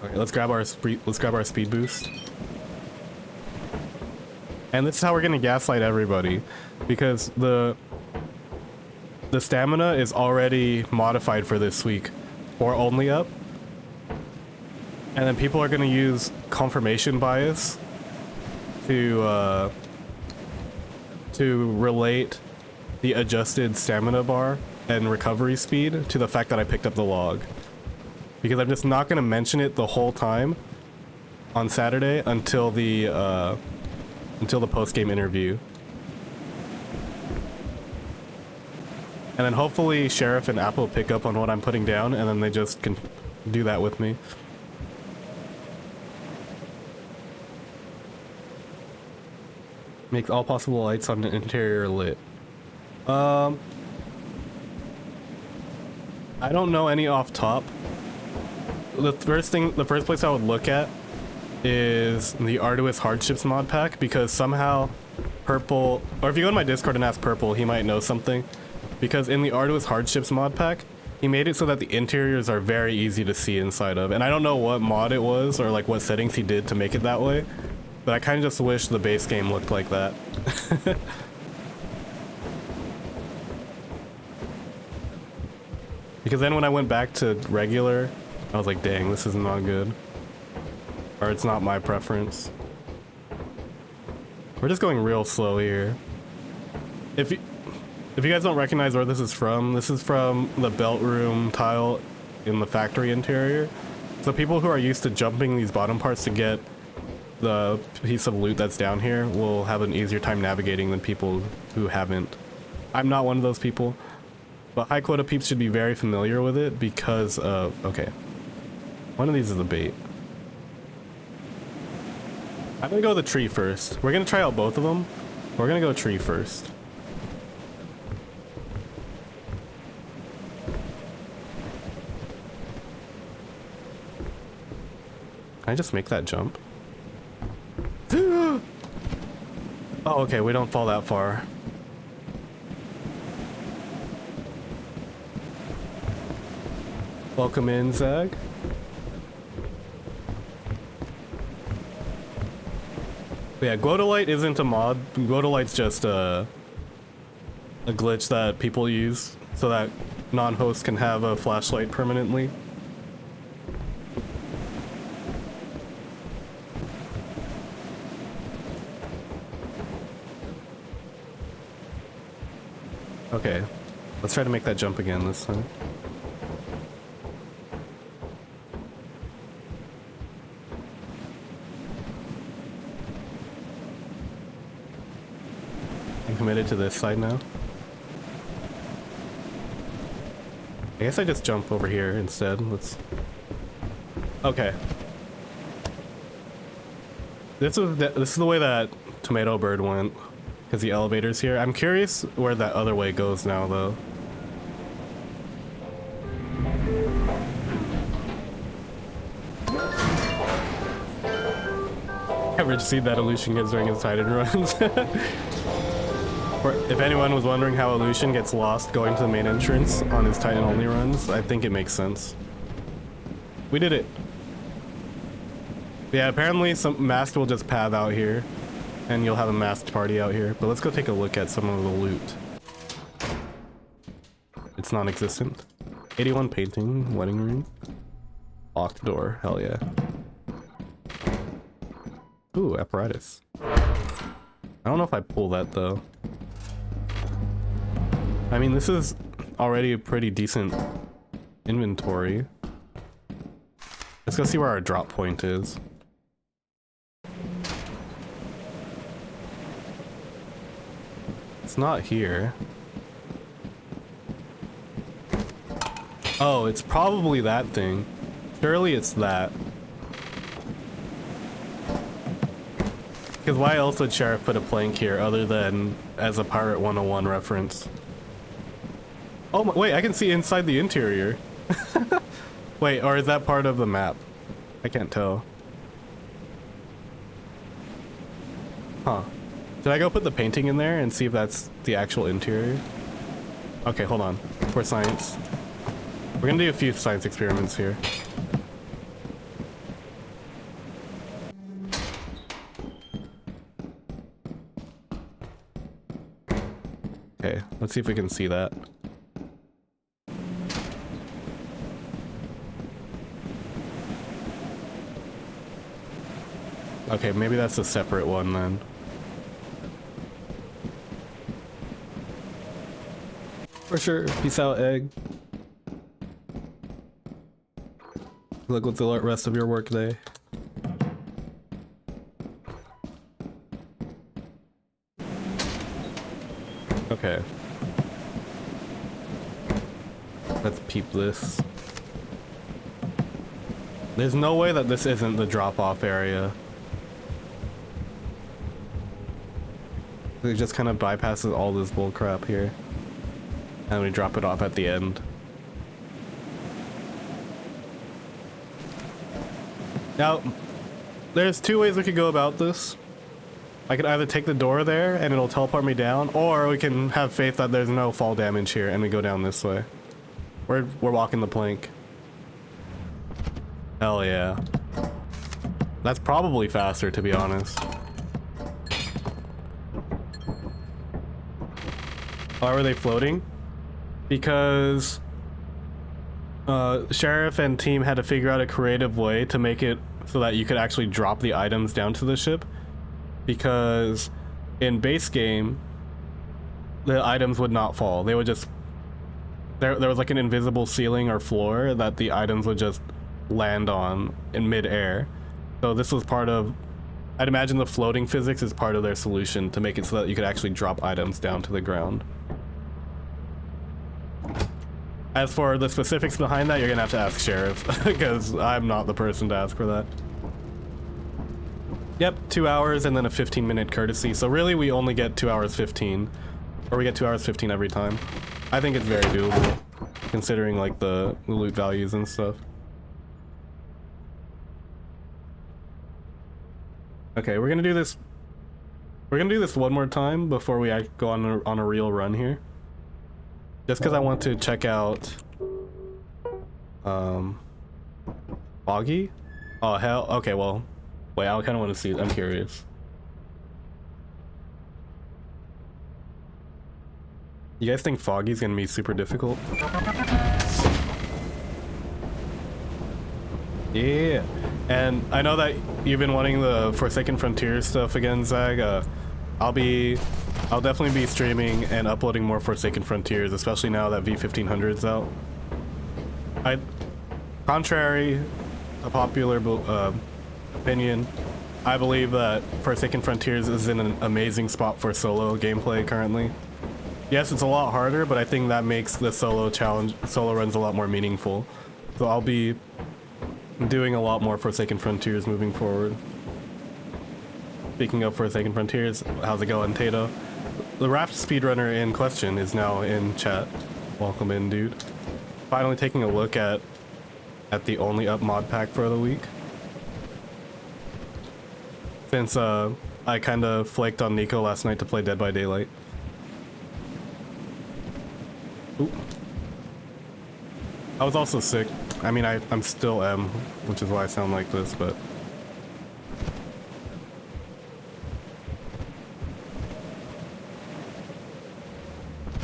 Okay, let's grab our speed boost. And this is how we're gonna gaslight everybody, because the stamina is already modified for this week, or only up. And then people are gonna use confirmation bias to relate the adjusted stamina bar and recovery speed to the fact that I picked up the log. Because I'm just not gonna mention it the whole time on Saturday until the post-game interview. And then hopefully Sheriff and Apple pick up on what I'm putting down, and then they just can do that with me. Makes all possible lights on the interior lit. I don't know any off top. The first place I would look at is the Arduous Hardships mod pack, because somehow Purple, or if you go to my Discord and ask Purple, he might know something. Because in the Arduous Hardships mod pack, he made it so that the interiors are very easy to see inside of. And I don't know what mod it was, or like what settings he did to make it that way, but I kind of just wish the base game looked like that. Because then when I went back to regular, I was like, dang, this is not good. Or it's not my preference. We're just going real slow here. If you guys don't recognize where this is from the belt room tile in the factory interior. So people who are used to jumping these bottom parts to get the piece of loot that's down here will have an easier time navigating than people who haven't. I'm not one of those people, but high quota peeps should be very familiar with it because of, okay, one of these is a bait. I'm gonna go the tree first. We're gonna try out both of them. We're gonna go tree first. Can I just make that jump? Oh, okay, we don't fall that far. Welcome in, Zag. But yeah, Quota Light isn't a mod. Quota Light's just a glitch that people use so that non-hosts can have a flashlight permanently. Okay, let's try to make that jump again this time. I'm committed to this side now. I guess I just jump over here instead. Let's... Okay. This is the way that Tomato Bird went, because the elevator's here. I'm curious where that other way goes now, though. Ever seen that Illusion gets during his Titan runs? If anyone was wondering how Illusion gets lost going to the main entrance on his Titan only runs, I think it makes sense. We did it. Yeah, apparently some masked will just path out here, and you'll have a masked party out here. But let's go take a look at some of the loot. It's non-existent. 81 painting, wedding ring, locked door. Hell yeah. Ooh, apparatus. I don't know if I pull that though. I mean, this is already a pretty decent inventory. Let's go see where our drop point is. It's not here. Oh, it's probably that thing. Surely it's that. Because why else would Sheriff put a plank here other than as a Pirate 101 reference? Oh, wait, I can see inside the interior. Wait, or is that part of the map? I can't tell. Huh. Did I go put the painting in there and see if that's the actual interior? Okay, hold on. For science. We're gonna do a few science experiments here. Okay, let's see if we can see that. Okay, maybe that's a separate one then. For sure. Peace out, Egg. Look with the rest of your work day. Okay. Let's peep this. There's no way that this isn't the drop-off area. It just kind of bypasses all this bullcrap here. And we drop it off at the end. Now, there's two ways we could go about this. I could either take the door there and it'll teleport me down, or we can have faith that there's no fall damage here and we go down this way. We're walking the plank. Hell yeah. That's probably faster, to be honest. Why were they floating? Because Sheriff and team had to figure out a creative way to make it so that you could actually drop the items down to the ship. Because in base game, the items would not fall. They would just... There was like an invisible ceiling or floor that the items would just land on in mid-air. So this was part of... I'd imagine the floating physics is part of their solution to make it so that you could actually drop items down to the ground. As for the specifics behind that, you're gonna have to ask Sheriff, because I'm not the person to ask for that. Yep, 2 hours and then a 15-minute courtesy. So really we only get 2 hours 15. Or we get 2 hours 15 every time. I think it's very doable, considering like the loot values and stuff. Okay, we're gonna do this. We're gonna do this one more time before we go on a real run here. Just because I want to check out Foggy? Oh hell, okay, well, wait, I kind of want to see it. I'm curious. You guys think Foggy's gonna be super difficult? Yeah, and I know that you've been wanting the Forsaken Frontiers stuff again, Zag. I'll definitely be streaming and uploading more Forsaken Frontiers, especially now that V1500's out. Contrary to popular opinion, I believe that Forsaken Frontiers is in an amazing spot for solo gameplay currently. Yes, it's a lot harder, but I think that makes the solo runs a lot more meaningful. So I'll be doing a lot more Forsaken Frontiers moving forward. Speaking of Forsaken Frontiers, how's it going, Tato? The Raft speedrunner in question is now in chat. Welcome in, dude. Finally taking a look at the only up mod pack for the week. Since I kind of flaked on Nico last night to play Dead by Daylight. Ooh. I was also sick. I mean, I'm still am, which is why I sound like this, but...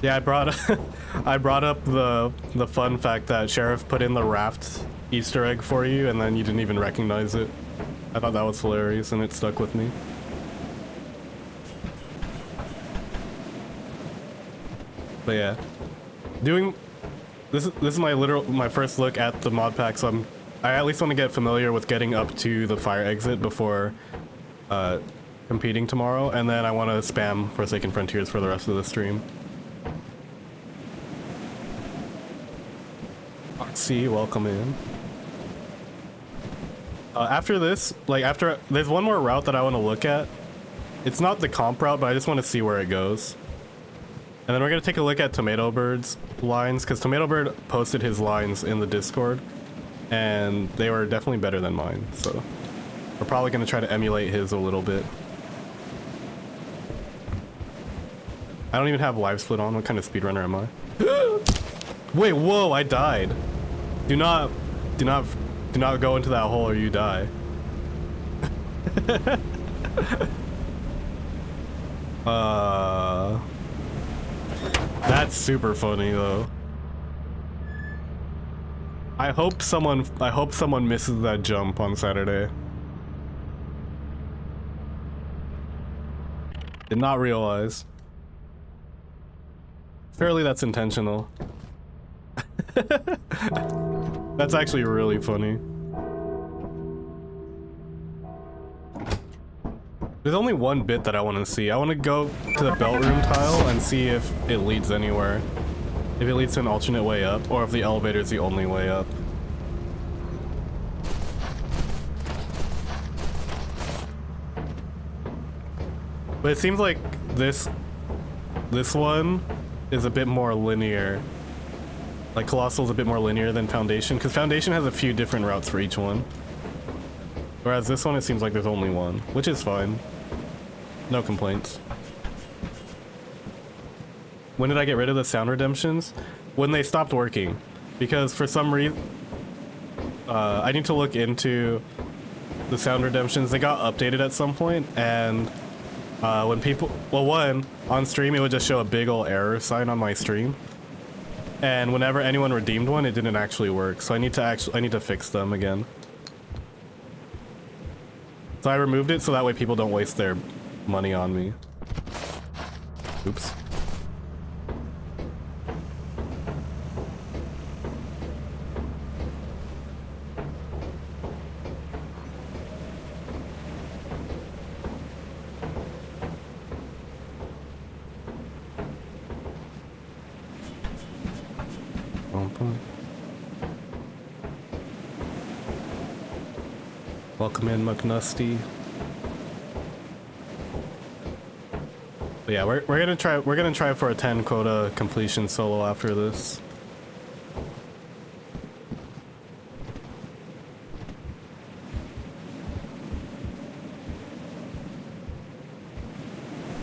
Yeah, I brought up the fun fact that Sheriff put in the Raft Easter egg for you, and then you didn't even recognize it. I thought that was hilarious, and it stuck with me. But yeah, this is my first look at the mod pack, so I at least want to get familiar with getting up to the fire exit before competing tomorrow, and then I want to spam Forsaken Frontiers for the rest of the stream. Oxy, welcome in. After this, there's one more route that I want to look at. It's not the comp route, but I just want to see where it goes. And then we're going to take a look at Tomato Bird's lines, because Tomato Bird posted his lines in the Discord, and they were definitely better than mine, so we're probably going to try to emulate his a little bit. I don't even have live split on. What kind of speedrunner am I? Wait, whoa, I died. Do not go into that hole or you die. That's super funny though. I hope someone misses that jump on Saturday. Did not realize. Fairly, that's intentional. That's actually really funny. There's only one bit that I want to see. I want to go to the belt room tile and see if it leads anywhere. If it leads to an alternate way up, or if the elevator is the only way up. But it seems like this one is a bit more linear. Like Colossal's a bit more linear than Foundation, because Foundation has a few different routes for each one. Whereas this one, it seems like there's only one, which is fine. No complaints. When did I get rid of the sound redemptions? When they stopped working. Because for some reason... I need to look into the sound redemptions. They got updated at some point, and when people... Well, one, on stream it would just show a big ol' error sign on my stream. And whenever anyone redeemed one, it didn't actually work. So I need to fix them again. So I removed it so that way people don't waste their money on me. Oops. Welcome in, McNusty. But yeah, we're gonna try for a 10 quota completion solo after this.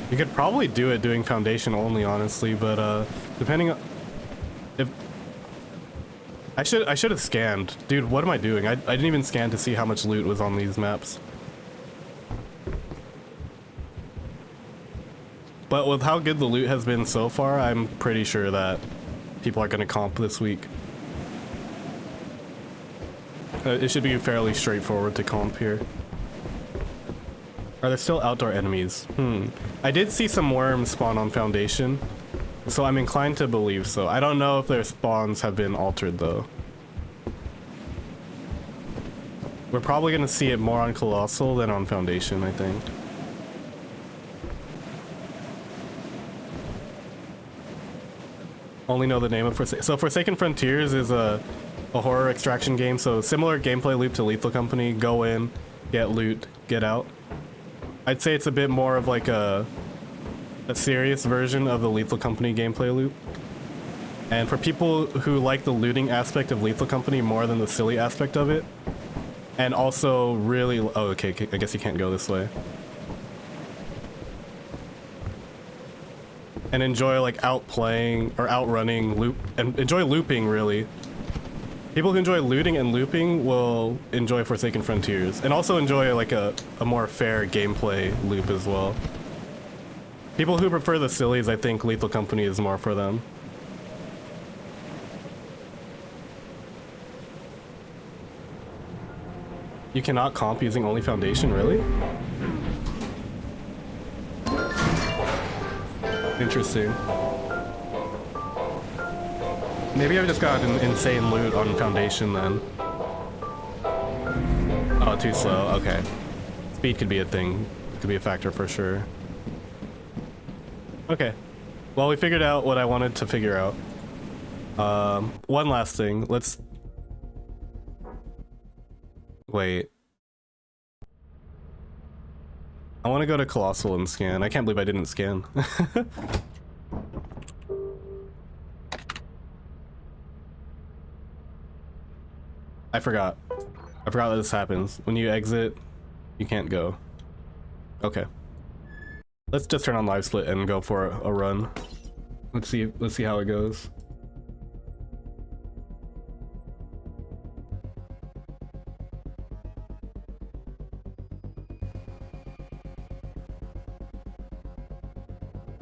You could probably do it doing Foundation only, honestly, but depending on if I should have scanned. Dude, what am I doing? I didn't even scan to see how much loot was on these maps. But with how good the loot has been so far, I'm pretty sure that people are gonna comp this week. It should be fairly straightforward to comp here. Are there still outdoor enemies? I did see some worms spawn on Foundation, so I'm inclined to believe so. I don't know if their spawns have been altered though. We're probably gonna see it more on Colossal than on Foundation, I think. only know the name of Forsaken Frontiers is a horror extraction game, so similar gameplay loop to Lethal Company. Go in, get loot, get out. I'd say it's a bit more of like a serious version of the Lethal Company gameplay loop. And for people who like the looting aspect of Lethal Company more than the silly aspect of it, and also really... oh, okay, I guess you can't go this way. And enjoy like outplaying or outrunning loop, and enjoy looping really. People who enjoy looting and looping will enjoy Forsaken Frontiers, and also enjoy like a more fair gameplay loop as well. People who prefer the sillies, I think Lethal Company is more for them. You cannot comp using only Foundation, really? Interesting. Maybe I've just got an insane loot on Foundation then. Oh, too slow. Okay. Speed could be a thing. Could be a factor for sure. Okay. Well, we figured out what I wanted to figure out. One last thing. Let's... wait. I want to go to Colossal and scan. I can't believe I didn't scan. I forgot. I forgot that this happens. When you exit, you can't go. Okay. Let's just turn on live split and go for a run. Let's see how it goes.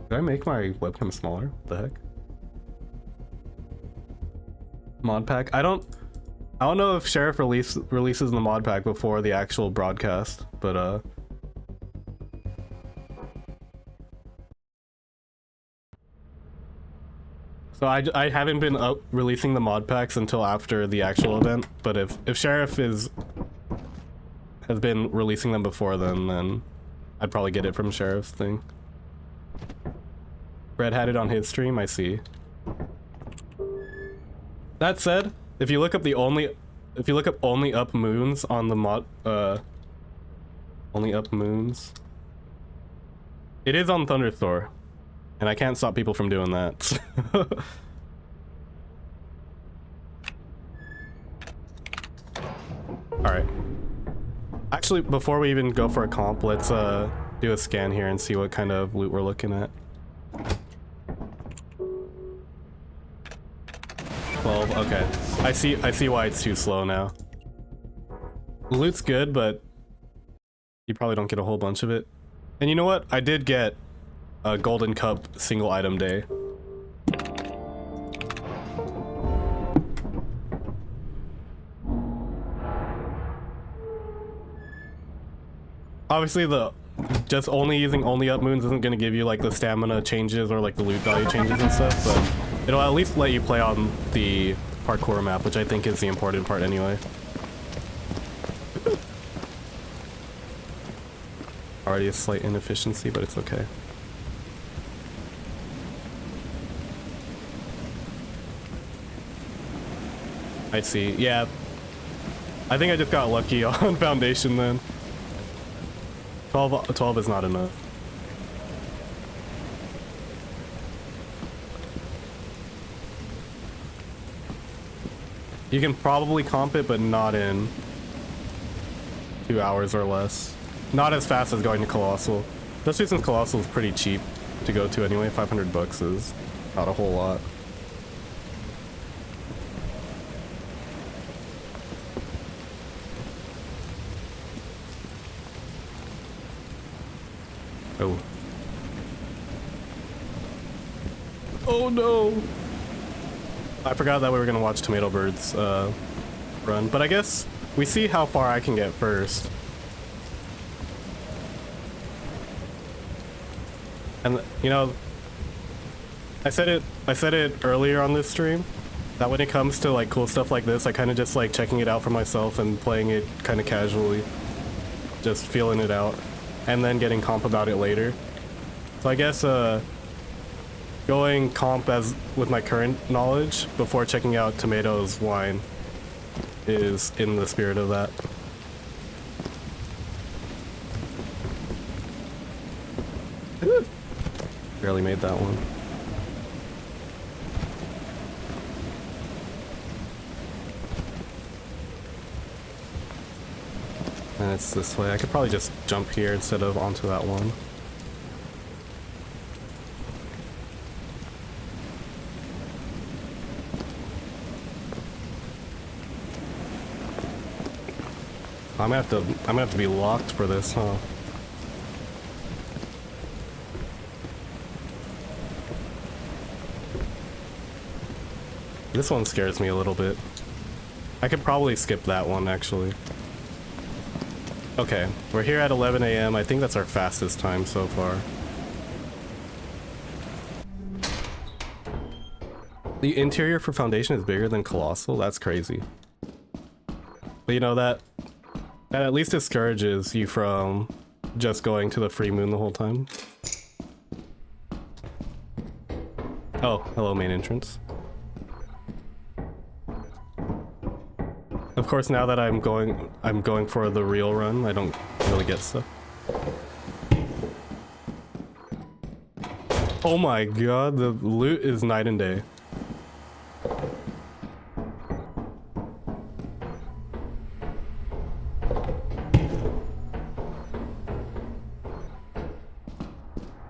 Did I make my webcam smaller? What the heck? Mod pack? I don't know if Sheriff releases the mod pack before the actual broadcast, but so I haven't been releasing the mod packs until after the actual event, but if Sheriff has been releasing them before then I'd probably get it from Sheriff's thing. Brad had it on his stream, I see. That said, if you look up only up moons on the mod, only up moons, it is on Thunderstore, and I can't stop people from doing that. Alright. Actually, before we even go for a comp, let's do a scan here and see what kind of loot we're looking at. 12, okay. I see why it's too slow now. The loot's good, but you probably don't get a whole bunch of it. And you know what? I did get a Golden Cup single item day. Obviously just using only up moons isn't gonna give you like the stamina changes or like the loot value changes and stuff, but it'll at least let you play on the parkour map, which I think is the important part anyway. Already a slight inefficiency, but it's okay. I see. Yeah. I think I just got lucky on Foundation then. 12 is not enough. You can probably comp it, but not in 2 hours or less. Not as fast as going to Colossal. Especially since Colossal is pretty cheap to go to anyway. 500 bucks is not a whole lot. Oh. Oh no! I forgot that we were gonna watch Tomato Bird's run, but I guess we see how far I can get first. And you know, I said it earlier on this stream that when it comes to like cool stuff like this, I kind of just like checking it out for myself and playing it kind of casually, just feeling it out, and then getting comp about it later. So I guess going comp as with my current knowledge before checking out Tomato's wine is in the spirit of that. Barely made that one. And it's this way. I could probably just jump here instead of onto that one. I'm gonna have to be locked for this, huh? This one scares me a little bit. I could probably skip that one, actually. Okay, we're here at 11 a.m. I think that's our fastest time so far. The interior for Foundation is bigger than Colossal? That's crazy. But you know, that at least discourages you from just going to the free moon the whole time. Oh, hello main entrance. Of course, now that I'm going for the real run, I don't really get stuff. Oh my god, the loot is night and day.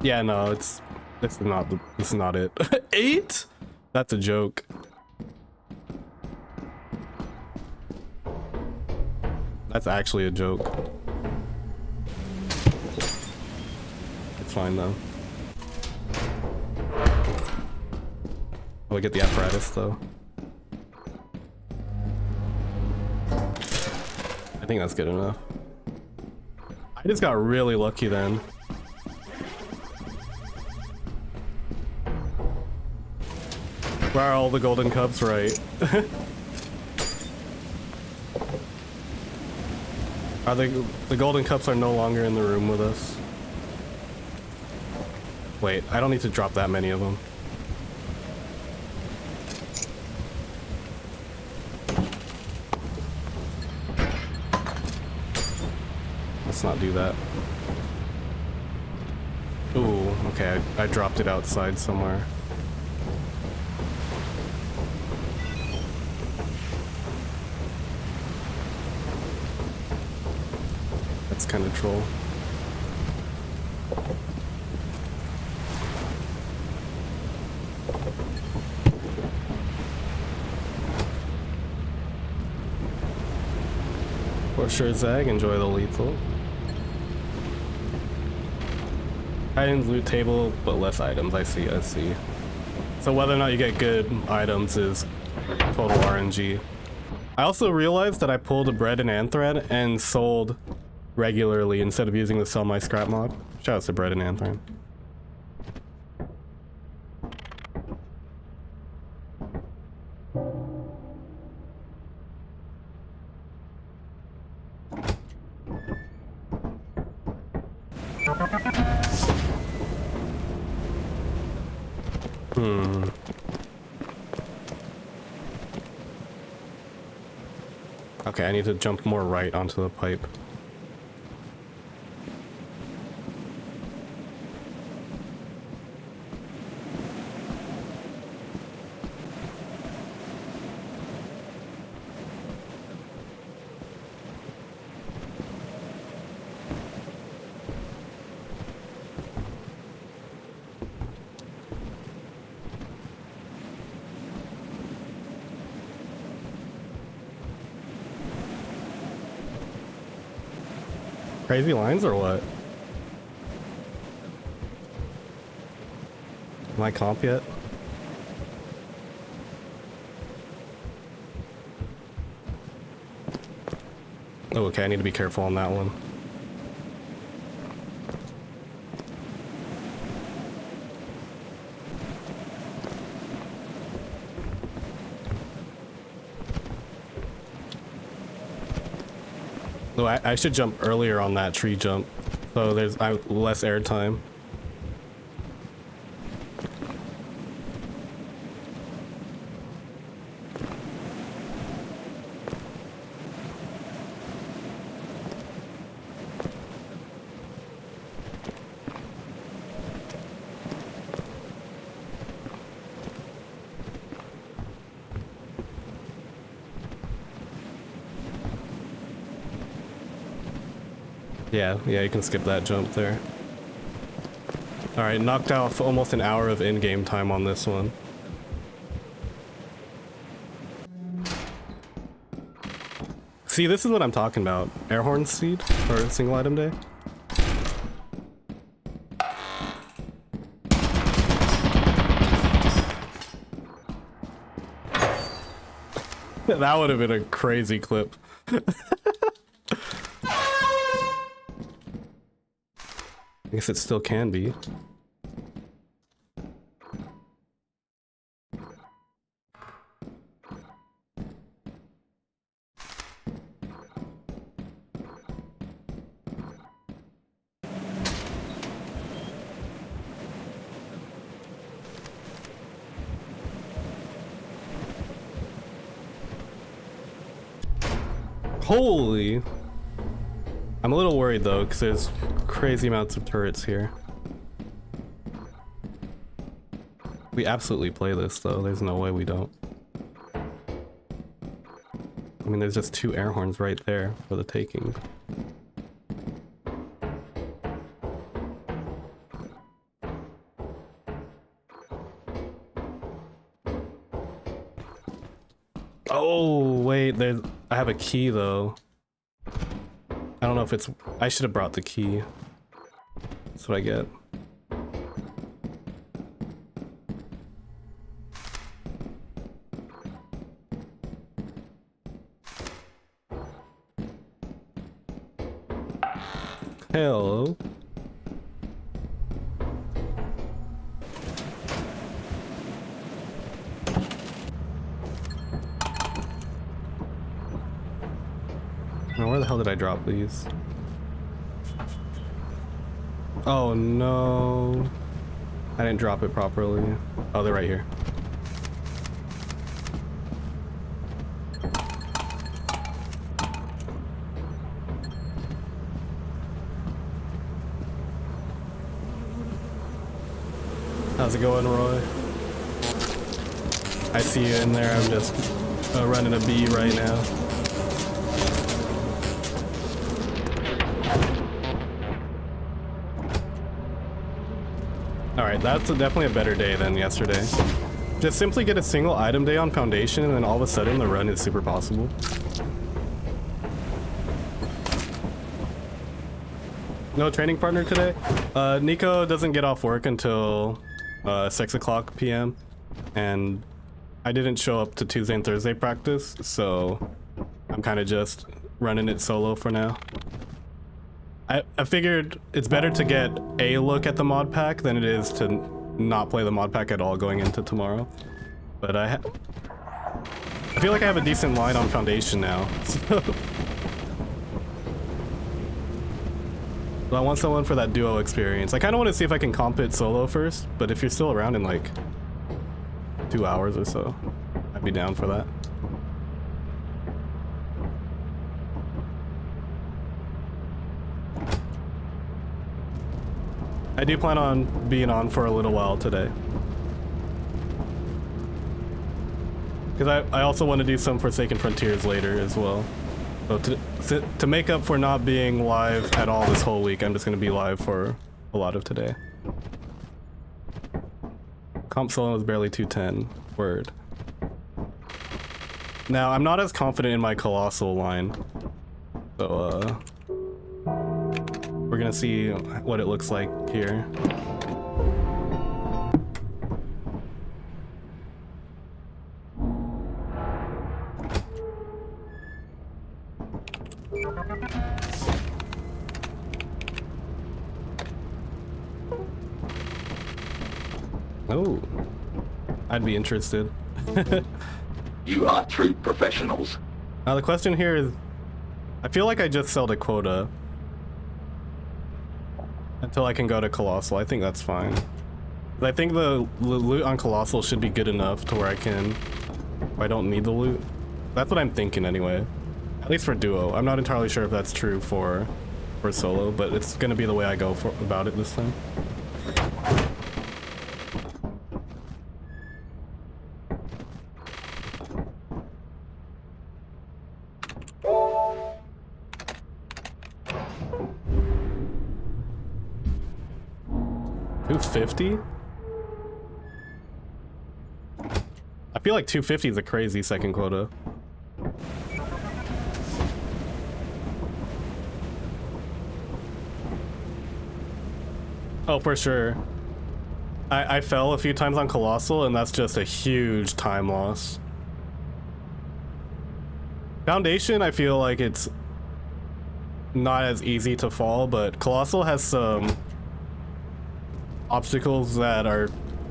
Yeah, no, it's not it. 8? That's a joke. That's actually a joke. It's fine though. Oh, we get the apparatus though. I think that's good enough. I just got really lucky then. Where are all the golden cups? Right. Are the golden cups are no longer in the room with us? Wait, I don't need to drop that many of them. Let's not do that. Ooh, okay, I dropped it outside somewhere. That's kind of troll. For sure, Zag, enjoy the lethal. Items, loot table, but less items. I see, I see. So whether or not you get good items is total RNG. I also realized that I pulled a bread and anthran and sold regularly instead of using the sell my scrap mod. Shout out to bread and anthran. Okay, I need to jump more right onto the pipe. Crazy lines or what? Am I comp yet? Oh, okay, I need to be careful on that one. So I should jump earlier on that tree jump, so there's less air time. Yeah, you can skip that jump there. Alright, knocked out almost an hour of in-game time on this one. See, this is what I'm talking about. Air horn seed? Or single item day? That would have been a crazy clip. I guess it still can be. Holy! I'm a little worried though, because there's crazy amounts of turrets here. We absolutely play this though, there's no way we don't. I mean, there's just 2 air horns right there for the taking. Oh, wait, I have a key though. I don't know if it's... I should have brought the key. That's what I get. Hello. Now, where the hell did I drop these? Oh no. I didn't drop it properly. Oh, they're right here. How's it going, Roy? I see you in there. I'm just running a B right now. Alright, that's definitely a better day than yesterday. Just simply get a single item day on Foundation and then all of a sudden the run is super possible. No training partner today? Nico doesn't get off work until 6 o'clock p.m. and I didn't show up to Tuesday and Thursday practice, so I'm kind of just running it solo for now. I figured it's better to get a look at the mod pack than it is to not play the mod pack at all going into tomorrow. But I feel like I have a decent line on Foundation now. So I want someone for that duo experience. I kind of want to see if I can comp it solo first, but if you're still around in like 2 hours or so, I'd be down for that. I do plan on being on for a little while today. Because I also want to do some Forsaken Frontiers later as well. So to make up for not being live at all this whole week, I'm just going to be live for a lot of today. Comp solo is barely 210. Word. Now, I'm not as confident in my Colossal line. So, we're gonna see what it looks like here. Oh, I'd be interested. You are true professionals. Now the question here is, I feel like I just sell to Quota until I can go to Colossal. I think that's fine. I think the loot on Colossal should be good enough to where I don't need the loot. That's what I'm thinking anyway. At least for duo. I'm not entirely sure if that's true for solo, but it's gonna be the way I go about it this time. 250? I feel like 250 is a crazy second quota. Oh, for sure. I fell a few times on Colossal, and that's just a huge time loss. Foundation, I feel like it's not as easy to fall, but Colossal has some obstacles that are,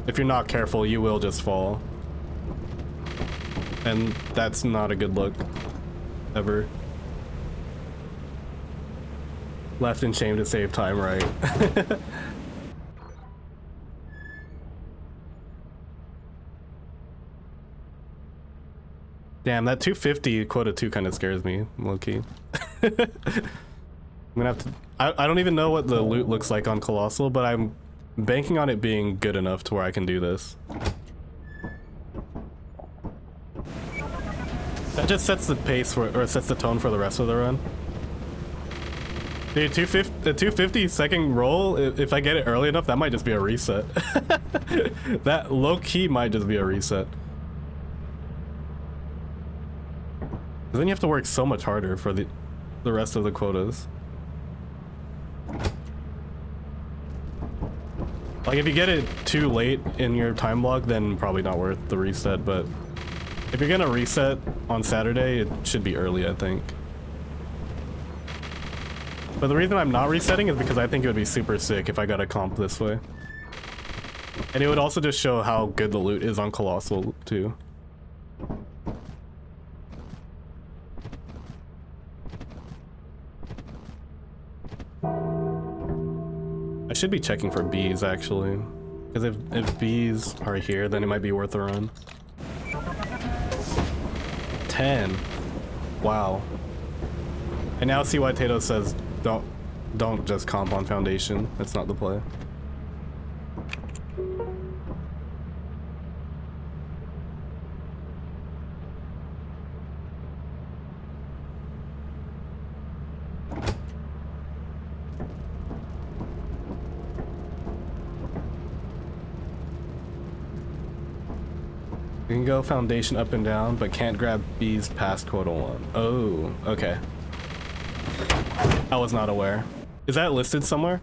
if you're not careful, you will just fall. And that's not a good look, ever. Left in shame to save time, right? Damn, that 250 quota 2 kind of scares me, low-key. I'm gonna have to... I don't even know what the loot looks like on Colossal, but I'm banking on it being good enough to where I can do this. That just sets the pace for, or sets the tone for the rest of the run. Dude, the 250 second roll, if I get it early enough, that might just be a reset. That low-key might just be a reset. Then you have to work so much harder for the rest of the quotas. Like, if you get it too late in your time block, then probably not worth the reset, but if you're gonna reset on Saturday, it should be early, I think. But the reason I'm not resetting is because I think it would be super sick if I got a comp this way. And it would also just show how good the loot is on Colossal, too. I should be checking for bees, actually. Because if bees are here, then it might be worth a run. 10. Wow. I now see why Tato says don't just comp on Foundation. That's not the play. You can go Foundation up and down, but can't grab bees past quota 1. Oh, okay. I was not aware. Is that listed somewhere?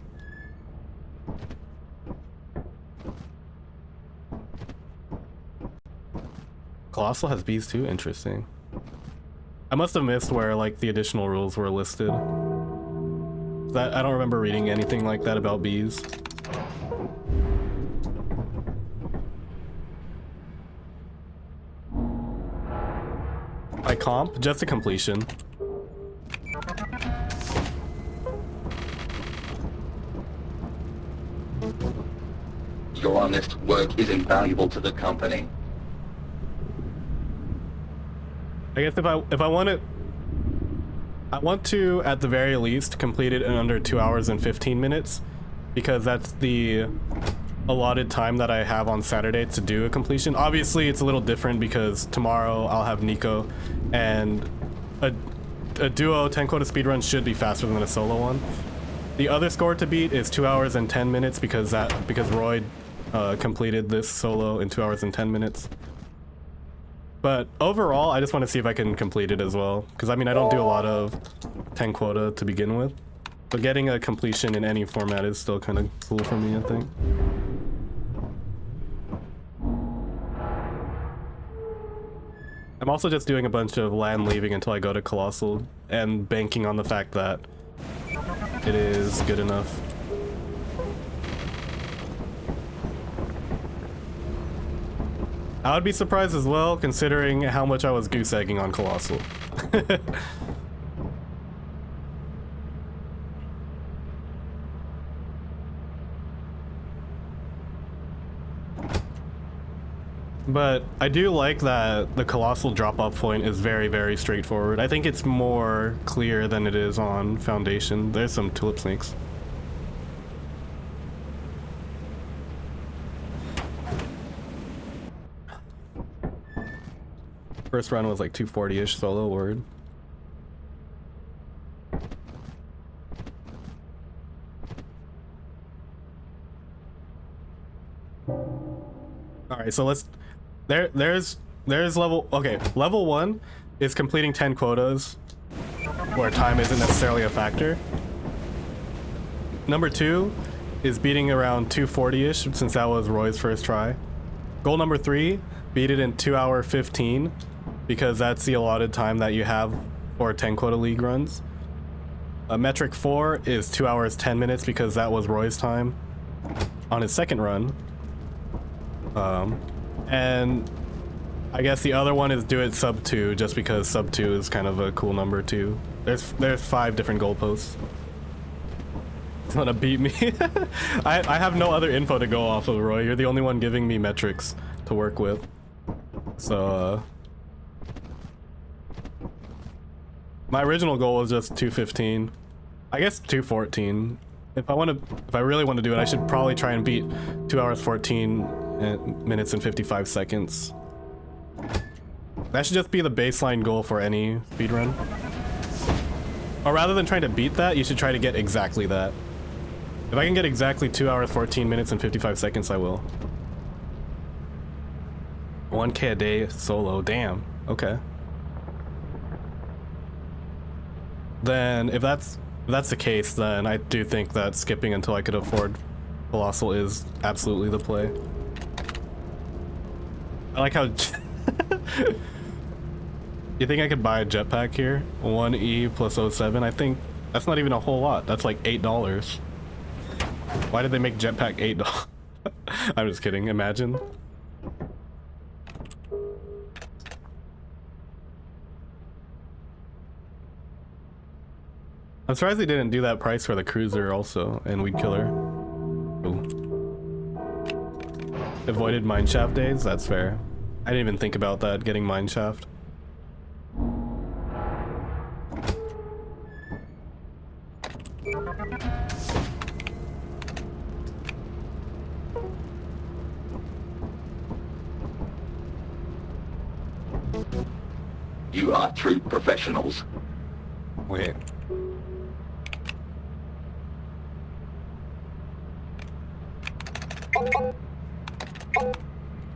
Colossal has bees too? Interesting. I must have missed where like the additional rules were listed. I don't remember reading anything like that about bees. By comp, just a completion. Your honest work is invaluable to the company. I guess if I want it, I want to at the very least complete it in under 2 hours and 15 minutes, because that's the allotted time that I have on Saturday to do a completion. Obviously it's a little different because tomorrow I'll have Nico, and a duo 10 quota speedrun should be faster than a solo one. The other score to beat is 2 hours and 10 minutes because Roy completed this solo in 2 hours and 10 minutes. But overall, I just want to see if I can complete it as well, because I mean I don't do a lot of 10 quota to begin with, but getting a completion in any format is still kind of cool for me, I think. I'm also just doing a bunch of land leaving until I go to Colossal and banking on the fact that it is good enough. I would be surprised as well, considering how much I was goose egging on Colossal. But I do like that the Colossal drop-off point is very, very straightforward. I think it's more clear than it is on Foundation. There's some tulip snakes. First run was like 240-ish solo word. All right, so let's. There's level. Okay, level 1 is completing 10 quotas, where time isn't necessarily a factor. Number 2 is beating around 240-ish, since that was Roy's first try. Goal number 3, beat it in 2 hour 15, because that's the allotted time that you have for 10 Quota League runs. Metric 4 is 2 hours 10 minutes, because that was Roy's time on his second run. And I guess the other one is do it sub 2, just because sub 2 is kind of a cool number too. There's 5 different goalposts. It's gonna beat me. I have no other info to go off of, Roy. You're the only one giving me metrics to work with. So my original goal was just 215. I guess 214. If I really want to do it, I should probably try and beat 2 hours 14 minutes and 55 seconds. That should just be the baseline goal for any speedrun. Or rather than trying to beat that, you should try to get exactly that. If I can get exactly 2 hours 14 minutes and 55 seconds, I will. 1K a day solo, damn. Okay. Then if that's the case, then I do think that skipping until I could afford Colossal is absolutely the play. I like how you think I could buy a jetpack here? 1E plus 07. I think that's not even a whole lot. That's like $8. Why did they make jetpack $8? I'm just kidding. Imagine. I'm surprised they didn't do that price for the cruiser also, and we'd kill her. Ooh. Avoided mineshaft days? That's fair. I didn't even think about that, getting mineshaft. You are true professionals. Wait.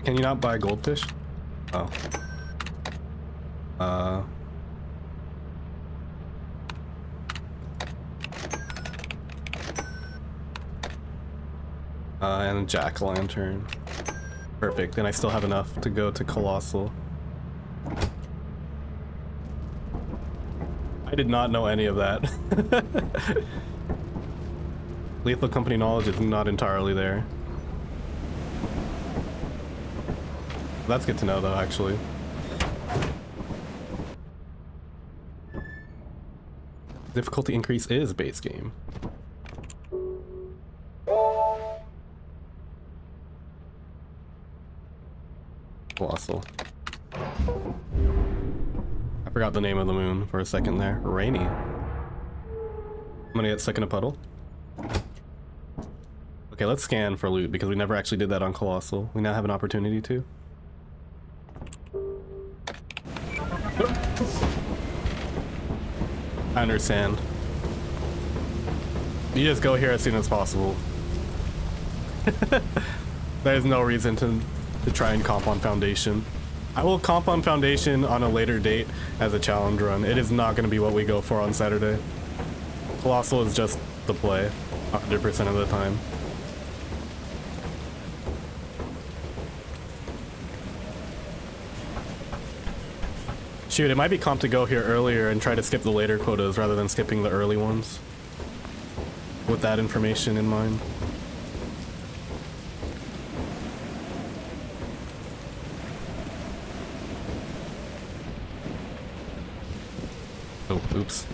Can you not buy goldfish? Oh. And a jack-o'-lantern. Perfect, and I still have enough to go to Colossal. I did not know any of that. Lethal Company knowledge is not entirely there. That's good to know though, actually. Difficulty increase is base game. Colossal. I forgot the name of the moon for a second there. Rainy. I'm gonna get stuck in a puddle. Okay, let's scan for loot because we never actually did that on Colossal. We now have an opportunity to. I understand. You just go here as soon as possible. There's no reason to try and comp on Foundation. I will comp on Foundation on a later date as a challenge run. It is not going to be what we go for on Saturday. Colossal is just the play 100% of the time. Shoot, it might be comp to go here earlier and try to skip the later quotas rather than skipping the early ones. With that information in mind. Oh, oops.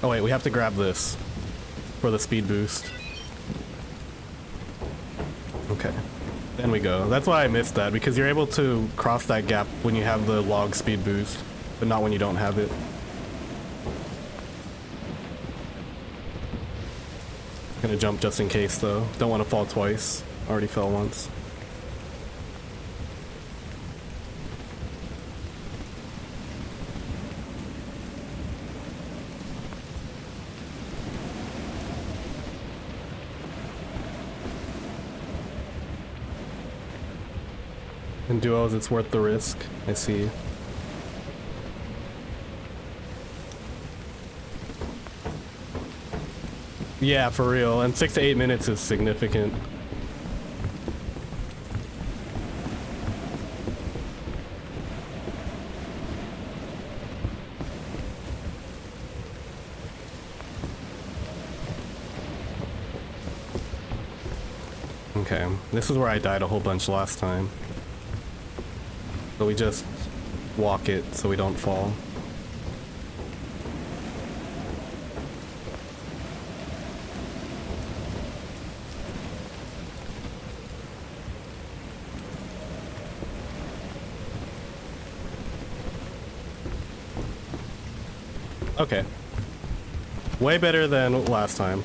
Oh wait, we have to grab this for the speed boost. Okay. Then we go. That's why I missed that, because you're able to cross that gap when you have the log speed boost, but not when you don't have it. Gonna jump just in case though. Don't want to fall twice. Already fell once. In duos, it's worth the risk. I see. Yeah, for real. And 6 to 8 minutes is significant. Okay, this is where I died a whole bunch last time. So we just walk it so we don't fall. Okay. Way better than last time.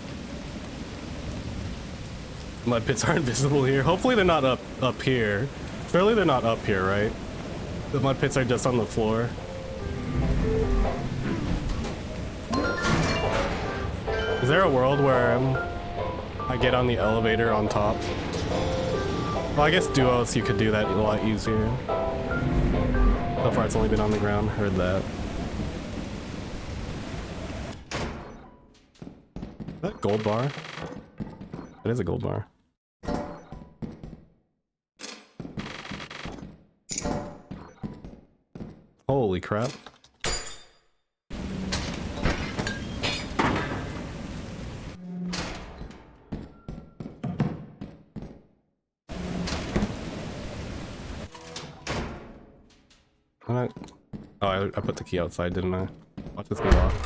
Mud pits are invisible here. Hopefully they're not up here. Surely they're not up here, right? The mud pits are just on the floor. Is there a world where I get on the elevator on top? Well, I guess duos you could do that a lot easier. So far it's only been on the ground. Heard that. Is that a gold bar? It is a gold bar. Holy crap. Oh, I put the key outside, didn't I? Watch this be locked.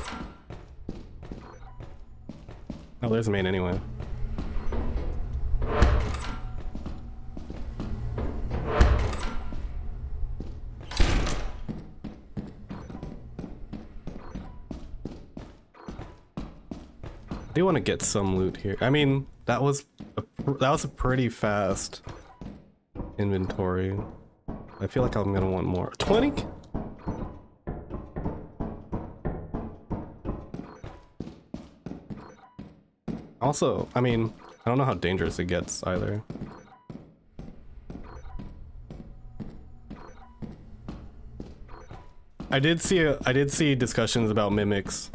Oh, there's the main anyway. I do want to get some loot here. I mean, that was a pretty fast inventory. I feel like I'm gonna want more. 20? Also, I mean, I don't know how dangerous it gets either. I did see discussions about mimics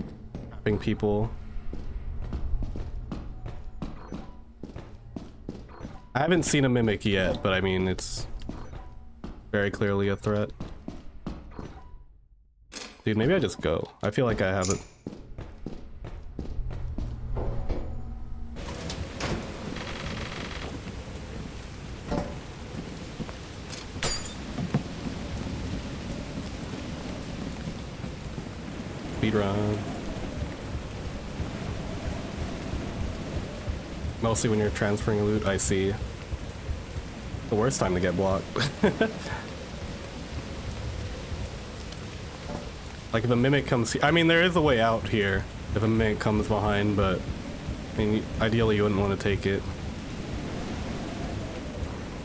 trapping people. I haven't seen a mimic yet, but I mean, it's very clearly a threat. Dude, maybe I just go. I feel like I haven't. Speedrun. Mostly when you're transferring loot, I see. The worst time to get blocked. Like if a mimic comes here, I mean there is a way out here if a mimic comes behind, but I mean ideally you wouldn't want to take it.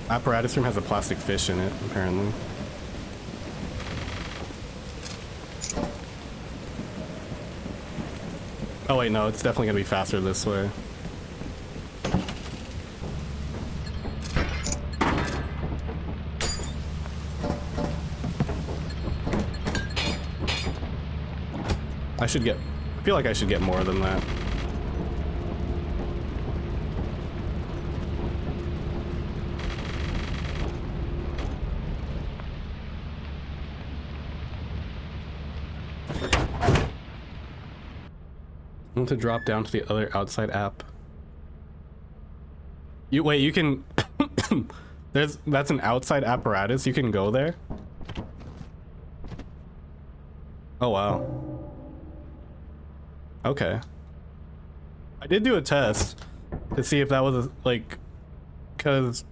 Apparatus room has a plastic fish in it, apparently. Oh wait, no, it's definitely gonna be faster this way. I feel like I should get more than that. I want to drop down to the other outside app. You can that's an outside apparatus, you can go there? Oh wow. Okay. I did do a test to see if that was because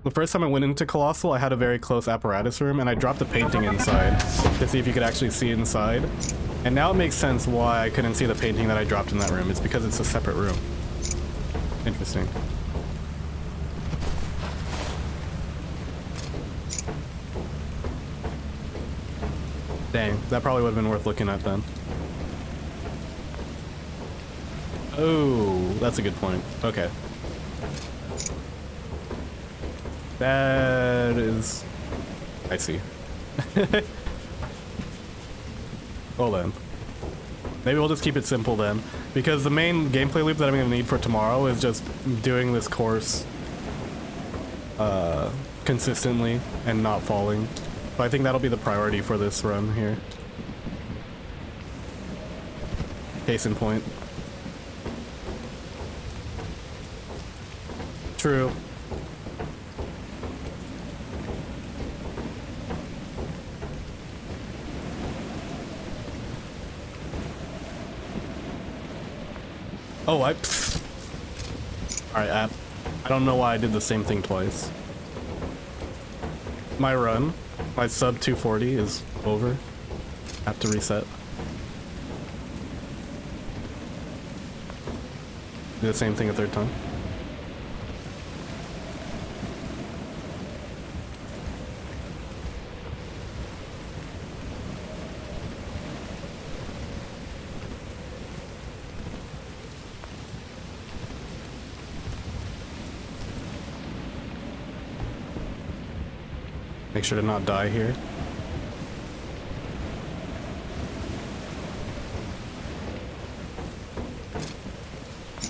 the first time I went into Colossal, I had a very close apparatus room and I dropped a painting inside to see if you could actually see inside. And now it makes sense why I couldn't see the painting that I dropped in that room. It's because it's a separate room. Interesting. Dang, that probably would have been worth looking at then. Oh, that's a good point. Okay. That is... I see. Well then. Maybe we'll just keep it simple then. Because the main gameplay loop that I'm going to need for tomorrow is just doing this course consistently and not falling. So I think that'll be the priority for this run here. Case in point. True. Oh, Alright, I don't know why I did the same thing twice. My run, my sub 240 is over. I have to reset. Do the same thing a third time. Make sure to not die here.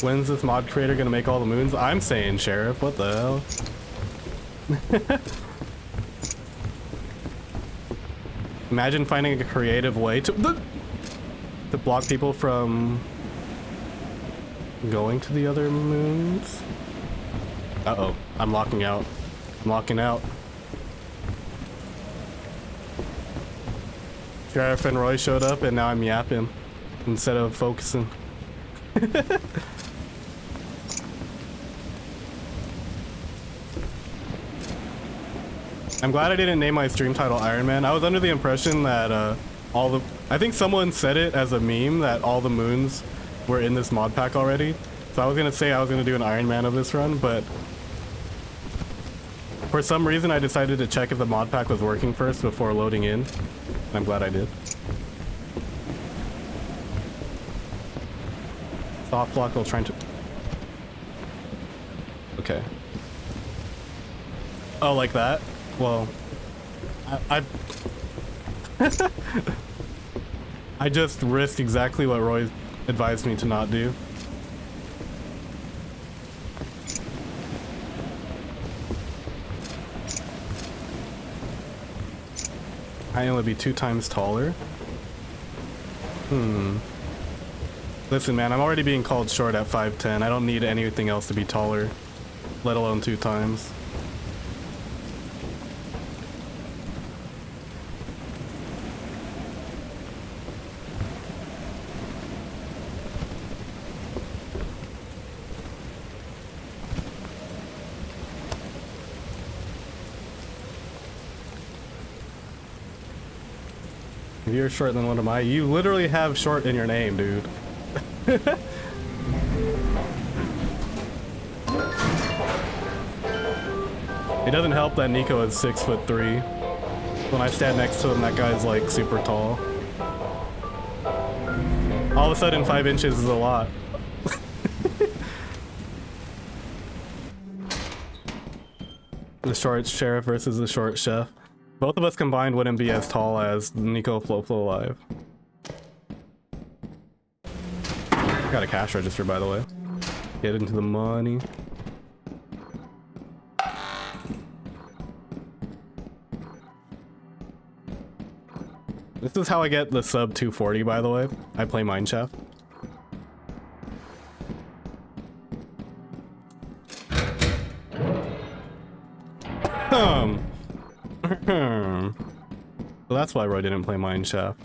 When's this mod creator gonna make all the moons? I'm saying Sheriff, what the hell? Imagine finding a creative way to block people from going to the other moons. Uh-oh, I'm locking out. I'm locking out. Sheriff and Roy showed up and now I'm yapping instead of focusing. I'm glad I didn't name my stream title Iron Man. I was under the impression that I think someone said it as a meme that all the moons were in this mod pack already. So I was gonna say I was gonna do an Iron Man of this run, but for some reason I decided to check if the mod pack was working first before loading in. I'm glad I did. Soft block while trying to... Okay. Oh, like that? Well, I I just risked exactly what Roy advised me to not do. I only be 2 times taller. Listen, man, I'm already being called short at 5'10". I don't need anything else to be taller, let alone 2 times. If you're short, then what am I? You literally have short in your name, dude. It doesn't help that Nico is 6'3". When I stand next to him, that guy's like super tall. All of a sudden, 5 inches is a lot. The short sheriff versus the short chef. Both of us combined wouldn't be as tall as Nico Flow Live. Got a cash register, by the way. Get into the money. This is how I get the sub 240, by the way. I play Mineshaft. So that's why Roy didn't play Mineshaft.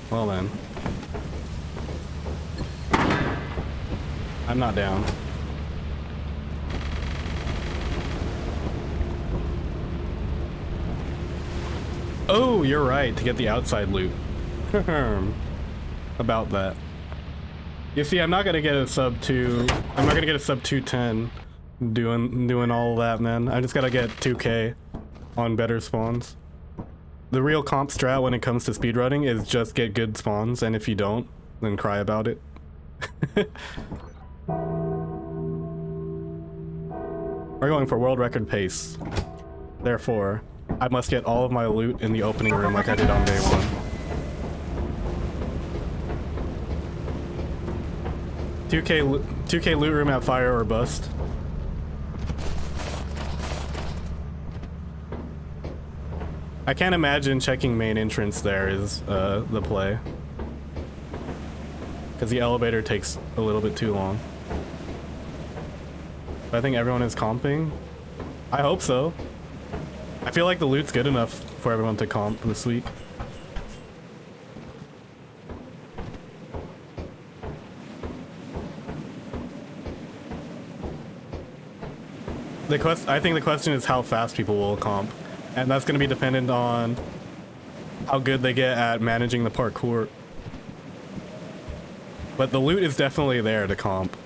Well then. I'm not down. Oh, you're right, to get the outside loot. About that. You see, I'm not gonna get a sub 210 doing all of that, man. I just gotta get 2K on better spawns. The real comp strat when it comes to speedrunning is just get good spawns, and if you don't, then cry about it. We're going for world record pace. Therefore, I must get all of my loot in the opening room like I did on day one. $2K loot room at fire or bust. I can't imagine checking main entrance there is the play. Because the elevator takes a little bit too long. But I think everyone is comping. I hope so. I feel like the loot's good enough for everyone to comp this week. I think the question is how fast people will comp. And that's going to be dependent on how good they get at managing the parkour. But the loot is definitely there to comp.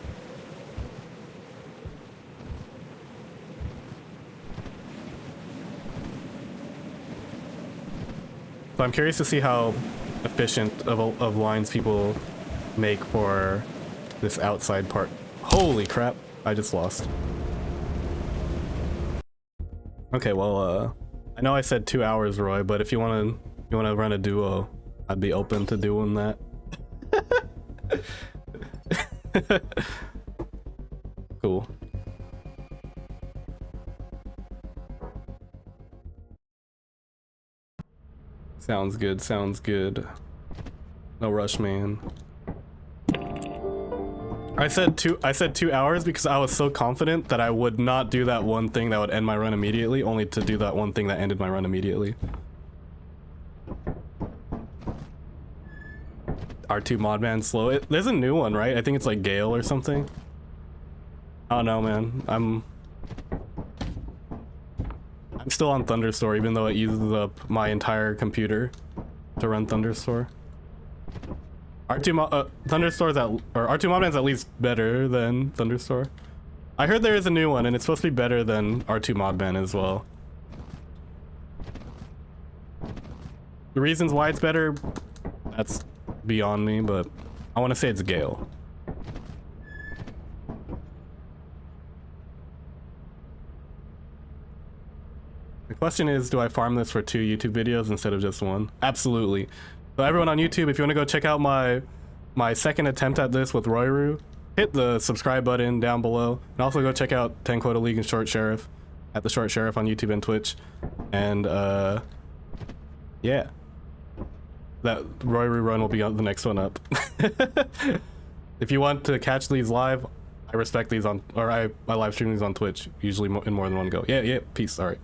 So I'm curious to see how efficient of lines people make for this outside part. Holy crap, I just lost. Okay, well, I know I said 2 hours, Roy, but if you wanna run a duo, I'd be open to doing that. Cool. Sounds good, sounds good. No rush, man. I said 2 hours because I was so confident that I would not do that one thing that would end my run immediately, only to do that one thing that ended my run immediately. R2 Modman slow. There's a new one, right? I think it's like Gale or something. Oh no, man. I'm still on Thunderstore, even though it uses up my entire computer to run Thunderstore. R2 Modman's at least better than Thunderstore. I heard there is a new one, and it's supposed to be better than R2 Modman as well. The reasons why it's better, that's beyond me, but I want to say it's Gale. The question is, do I farm this for 2 YouTube videos instead of just 1? Absolutely. So everyone on YouTube, if you want to go check out my second attempt at this with Royru, hit the subscribe button down below, and also go check out 10 Quota League and Short Sheriff at the Short Sheriff on YouTube and Twitch. And yeah, that Royru run will be on the next one up. If you want to catch these live, I respect these I live stream these on Twitch, usually in more than one go. Yeah, peace. All right.